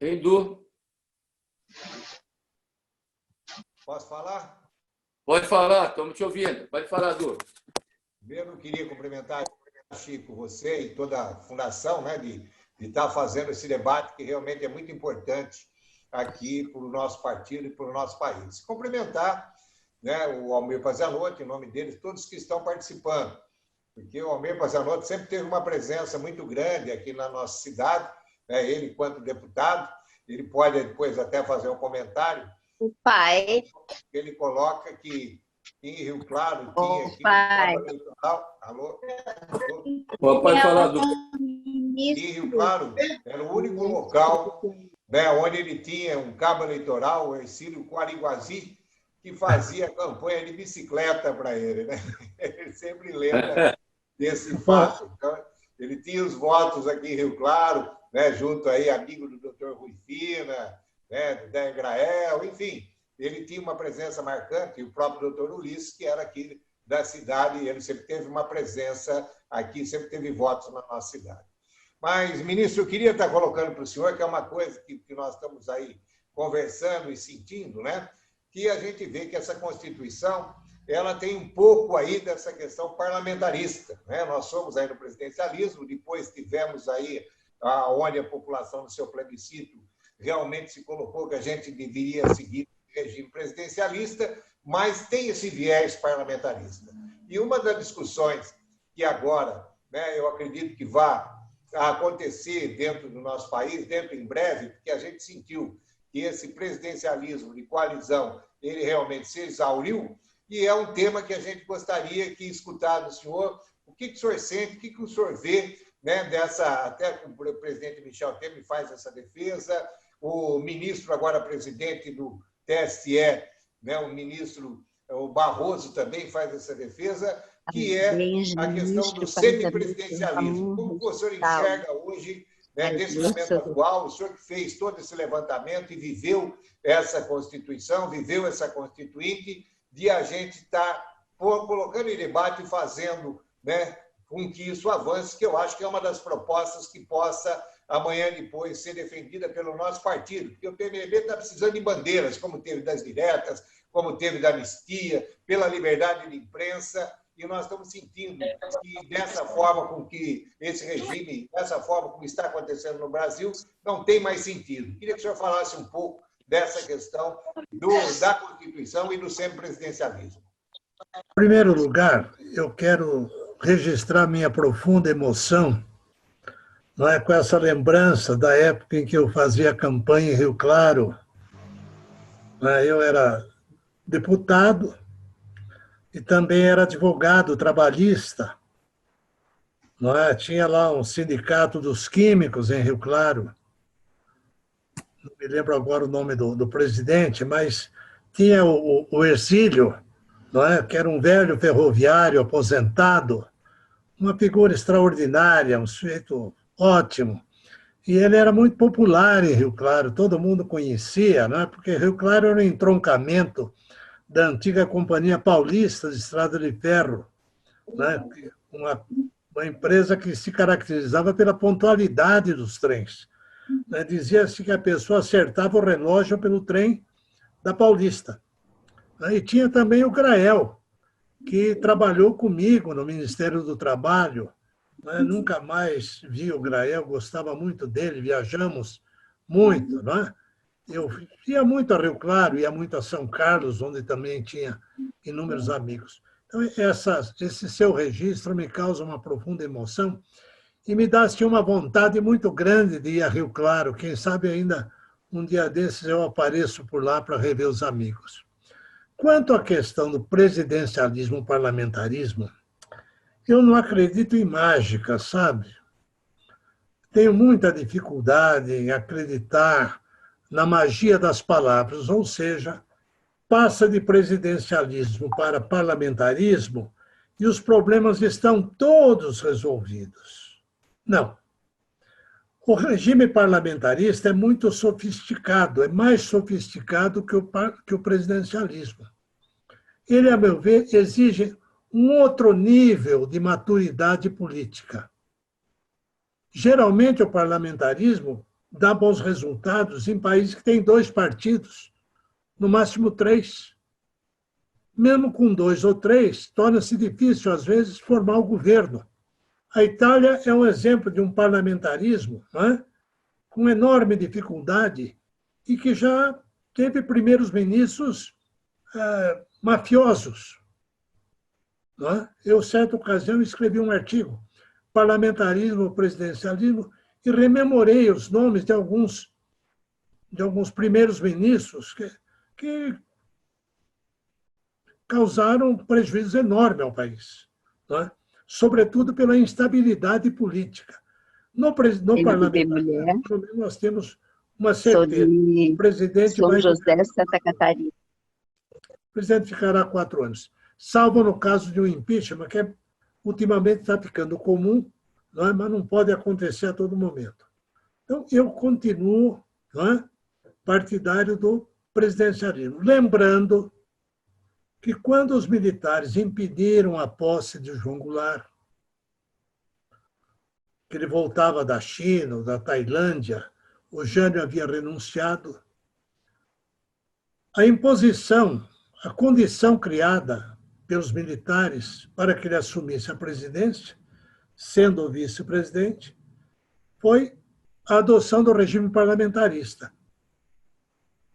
Hein, Du? Posso falar? Pode falar, estamos te ouvindo. Pode falar, Du. Primeiro, eu queria cumprimentar, Chico, você e toda a fundação, né, de estar fazendo esse debate que realmente é muito importante aqui para o nosso partido e para o nosso país. Cumprimentar, né, o Almir Fazianotto, em nome deles, todos que estão participando, porque o Almir Fazianotto sempre teve uma presença muito grande aqui na nossa cidade, né, ele, enquanto deputado, ele pode depois até fazer um comentário. O pai. Ele coloca que em Rio Claro tinha aqui pai. um cabo eleitoral. Alô? Pode falar, Du. Em Rio Claro era o único local, né, onde ele tinha um cabo eleitoral, o Ercílio Quariguazi, que fazia campanha de bicicleta para ele, né? Ele sempre lembra desse fato. Então, ele tinha os votos aqui em Rio Claro, né, junto aí, amigo do doutor Rui Fina, né, do Dé Grael, enfim, ele tinha uma presença marcante, e o próprio doutor Ulisses, que era aqui da cidade, ele sempre teve uma presença aqui, sempre teve votos na nossa cidade. Mas, ministro, eu queria estar colocando para o senhor, que é uma coisa que nós estamos aí conversando e sentindo, né, que a gente vê que essa Constituição ela tem um pouco aí dessa questão parlamentarista, né? Nós somos aí no presidencialismo, depois tivemos aí onde a população no seu plebiscito realmente se colocou que a gente deveria seguir o regime presidencialista, mas tem esse viés parlamentarista. E uma das discussões que agora, né, eu acredito que vai acontecer dentro do nosso país, dentro em breve, porque a gente sentiu que esse presidencialismo de coalizão, ele realmente se exauriu, e é um tema que a gente gostaria que escutar do senhor, o que o senhor sente, o que o senhor vê, né, dessa, até o presidente Michel Temer faz essa defesa, o ministro, agora presidente do TSE, né, o Barroso também faz essa defesa, que é a questão do semipresidencialismo. Como o senhor enxerga hoje, né, nesse momento atual, o senhor que fez todo esse levantamento e viveu essa Constituição, viveu essa Constituinte, de a gente estar colocando em debate e fazendo, né, com que isso avance, que eu acho que é uma das propostas que possa, amanhã depois, ser defendida pelo nosso partido, porque o PMDB está precisando de bandeiras, como teve das diretas, como teve da anistia, pela liberdade de imprensa, e nós estamos sentindo que dessa forma com que esse regime, dessa forma como está acontecendo no Brasil, não tem mais sentido. Queria que o senhor falasse um pouco dessa questão da Constituição e do semipresidencialismo. Em primeiro lugar, eu quero registrar minha profunda emoção, não é, com essa lembrança da época em que eu fazia campanha em Rio Claro. Eu era deputado e também era advogado trabalhista. Não é? Tinha lá um sindicato dos químicos em Rio Claro. Não me lembro agora o nome do presidente, mas tinha o Ercílio, não é? Que era um velho ferroviário aposentado, uma figura extraordinária, um sujeito ótimo. E ele era muito popular em Rio Claro, todo mundo conhecia, não é? Porque Rio Claro era um entroncamento da antiga Companhia Paulista de Estrada de Ferro, né? Uma empresa que se caracterizava pela pontualidade dos trens. Dizia-se que a pessoa acertava o relógio pelo trem da Paulista. E tinha também o Grael, que trabalhou comigo no Ministério do Trabalho né? Nunca mais vi o Grael, gostava muito dele, viajamos muito. Né? Eu ia muito a Rio Claro, ia muito a São Carlos, onde também tinha inúmeros amigos. Então, esse seu registro me causa uma profunda emoção e me dá assim, uma vontade muito grande de ir a Rio Claro. Quem sabe ainda um dia desses eu apareço por lá para rever os amigos. Quanto à questão do presidencialismo, parlamentarismo, eu não acredito em mágica, sabe? Tenho muita dificuldade em acreditar na magia das palavras, ou seja, passa de presidencialismo para parlamentarismo e os problemas estão todos resolvidos. Não. O regime parlamentarista é muito sofisticado, é mais sofisticado que o presidencialismo. Ele, a meu ver, exige um outro nível de maturidade política. Geralmente, o parlamentarismo dá bons resultados em países que têm 2 partidos, no máximo 3. Mesmo com 2 ou 3, torna-se difícil, às vezes, formar o governo. A Itália é um exemplo de um parlamentarismo, né, com enorme dificuldade e que já teve primeiros ministros mafiosos. Né? Eu, certa ocasião, escrevi um artigo, Parlamentarismo, Presidencialismo, e rememorei os nomes de alguns primeiros ministros que causaram prejuízos enormes ao país, né? Sobretudo pela instabilidade política. No parlamentarismo, pelo menos nós temos uma certeza. O presidente São José, Santa Catarina. O presidente ficará 4 anos, salvo no caso de um impeachment, que ultimamente está ficando comum, não é? Mas não pode acontecer a todo momento. Então, eu continuo, não é, partidário do presidencialismo. Lembrando que quando os militares impediram a posse de João Goulart, que ele voltava da China ou da Tailândia, o Jânio havia renunciado, a imposição, a condição criada pelos militares para que ele assumisse a presidência, sendo o vice-presidente, foi a adoção do regime parlamentarista.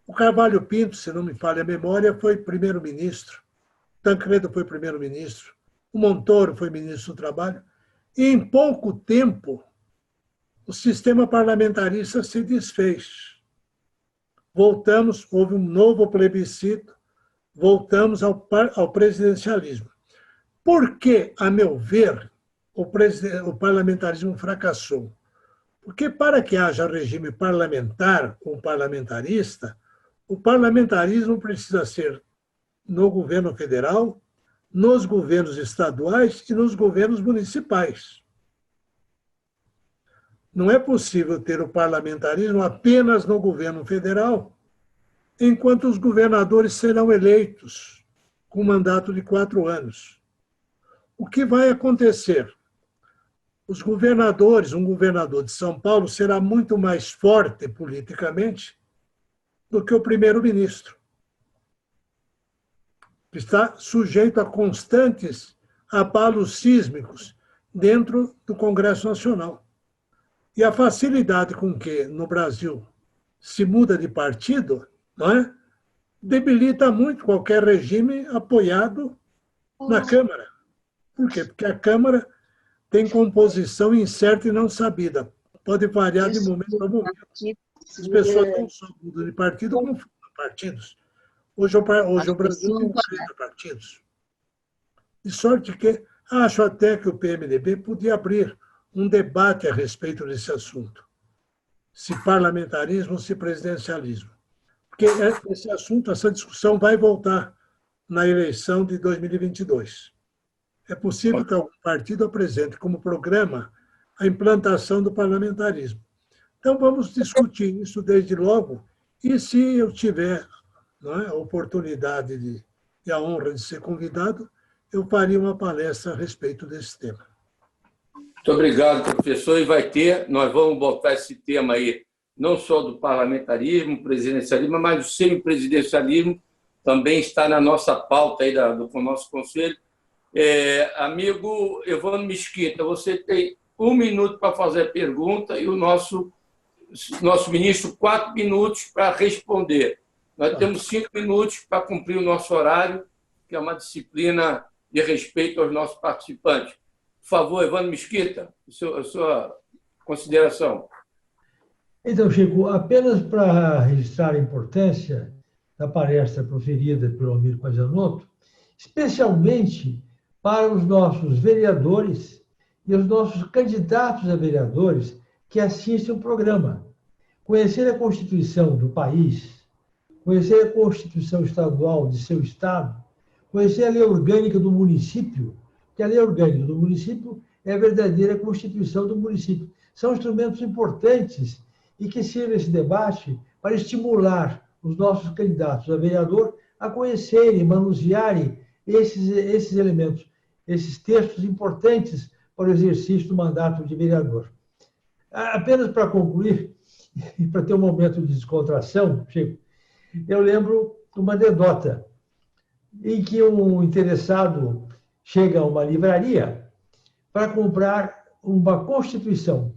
O Carvalho Pinto, se não me falha a memória, foi primeiro-ministro. Tancredo foi primeiro-ministro. O Montoro foi ministro do Trabalho. E, em pouco tempo, o sistema parlamentarista se desfez. Houve um novo plebiscito, voltamos ao presidencialismo. Por que, a meu ver, o parlamentarismo fracassou? Porque, para que haja regime parlamentar ou parlamentarista, o parlamentarismo precisa ser no governo federal, nos governos estaduais e nos governos municipais. Não é possível ter o parlamentarismo apenas no governo federal, enquanto os governadores serão eleitos com mandato de 4 anos. O que vai acontecer? Os governadores, um governador de São Paulo será muito mais forte politicamente do que o primeiro-ministro, que está sujeito a constantes abalos sísmicos dentro do Congresso Nacional. E a facilidade com que, no Brasil, se muda de partido, não é? Debilita muito qualquer regime apoiado na Câmara. Por quê? Porque a Câmara tem composição incerta e não sabida. Pode variar de momento a momento. As pessoas não só mudam de partido, como fundam partidos. Hoje o Brasil tem 40 partidos. De sorte que acho até que o PMDB podia abrir um debate a respeito desse assunto. Se parlamentarismo ou se presidencialismo. Porque esse assunto, essa discussão vai voltar na eleição de 2022. É possível que algum partido apresente como programa a implantação do parlamentarismo. Então, vamos discutir isso desde logo, e se eu tiver, não é, a oportunidade e a honra de ser convidado, eu faria uma palestra a respeito desse tema. Muito obrigado, professor. E nós vamos botar esse tema aí, não só do parlamentarismo, presidencialismo, mas do semipresidencialismo, também está na nossa pauta aí do nosso conselho. Amigo Evandro Mesquita, você tem 1 minuto para fazer a pergunta e o nosso ministro 4 minutos para responder. Nós temos 5 minutos para cumprir o nosso horário, que é uma disciplina de respeito aos nossos participantes. Por favor, Evandro Mesquita, a sua consideração. Então, Chico, apenas para registrar a importância da palestra proferida pelo Almir Pazianotto, especialmente para os nossos vereadores e os nossos candidatos a vereadores que assistem o programa. Conhecer a Constituição do país, conhecer a Constituição estadual de seu estado, conhecer a lei orgânica do município, que a lei orgânica do município é a verdadeira Constituição do município. São instrumentos importantes e que sirva esse debate para estimular os nossos candidatos a vereador a conhecerem, manusearem esses elementos, esses textos importantes para o exercício do mandato de vereador. Apenas para concluir, e para ter um momento de descontração, Chico, eu lembro uma anedota em que um interessado chega a uma livraria para comprar uma Constituição.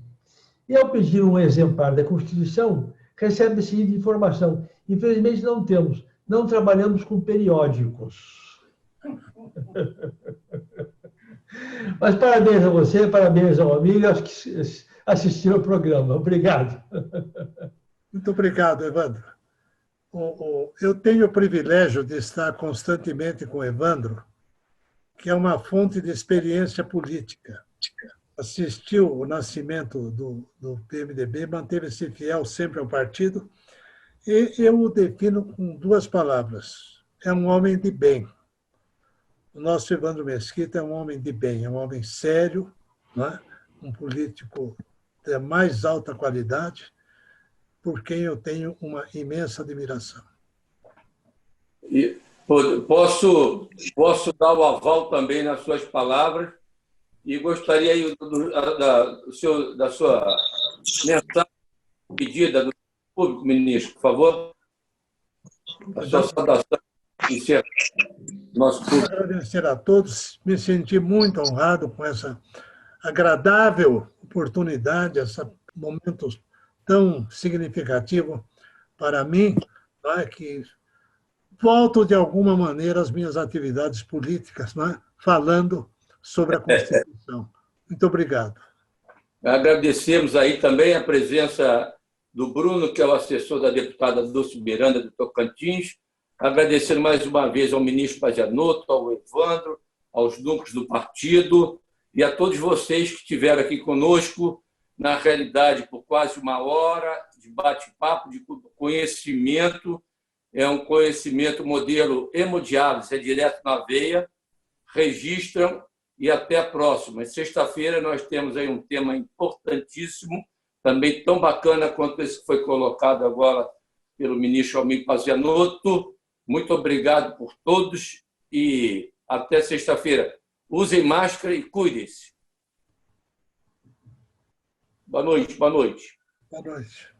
E, ao pedir um exemplar da Constituição, recebe a seguinte informação: infelizmente não trabalhamos com periódicos. Mas parabéns a você, parabéns ao amigo, acho que assistiram ao programa. Obrigado. Muito obrigado, Evandro. Eu tenho o privilégio de estar constantemente com o Evandro, que é uma fonte de experiência política. Assistiu o nascimento do PMDB, manteve-se fiel sempre ao partido, e eu o defino com 2 palavras: é um homem de bem. O nosso Evandro Mesquita é um homem de bem, é um homem sério, não é? Um político da mais alta qualidade, por quem eu tenho uma imensa admiração. E posso dar o aval também nas suas palavras, e gostaria aí da sua mensagem pedida do público, ministro, por favor. A sua saudação inicial. Nosso público. Agradecer a todos, me senti muito honrado com essa agradável oportunidade, esse momento tão significativo para mim, né, que volto de alguma maneira às minhas atividades políticas, né, falando sobre a Constituição. Muito obrigado. Agradecemos aí também a presença do Bruno, que é o assessor da deputada Dulce Miranda, do Tocantins. Agradecer mais uma vez ao ministro Pazianotto, ao Evandro, aos núcleos do partido e a todos vocês que estiveram aqui conosco, na realidade, por quase 1 hora de bate-papo, de conhecimento. É um conhecimento modelo hemodiálise, é direto na veia. Registram e até a próxima. Sexta-feira nós temos aí um tema importantíssimo, também tão bacana quanto esse que foi colocado agora pelo ministro Almir Pazianotto. Muito obrigado por todos e até sexta-feira. Usem máscara e cuidem-se. Boa noite, boa noite. Boa noite.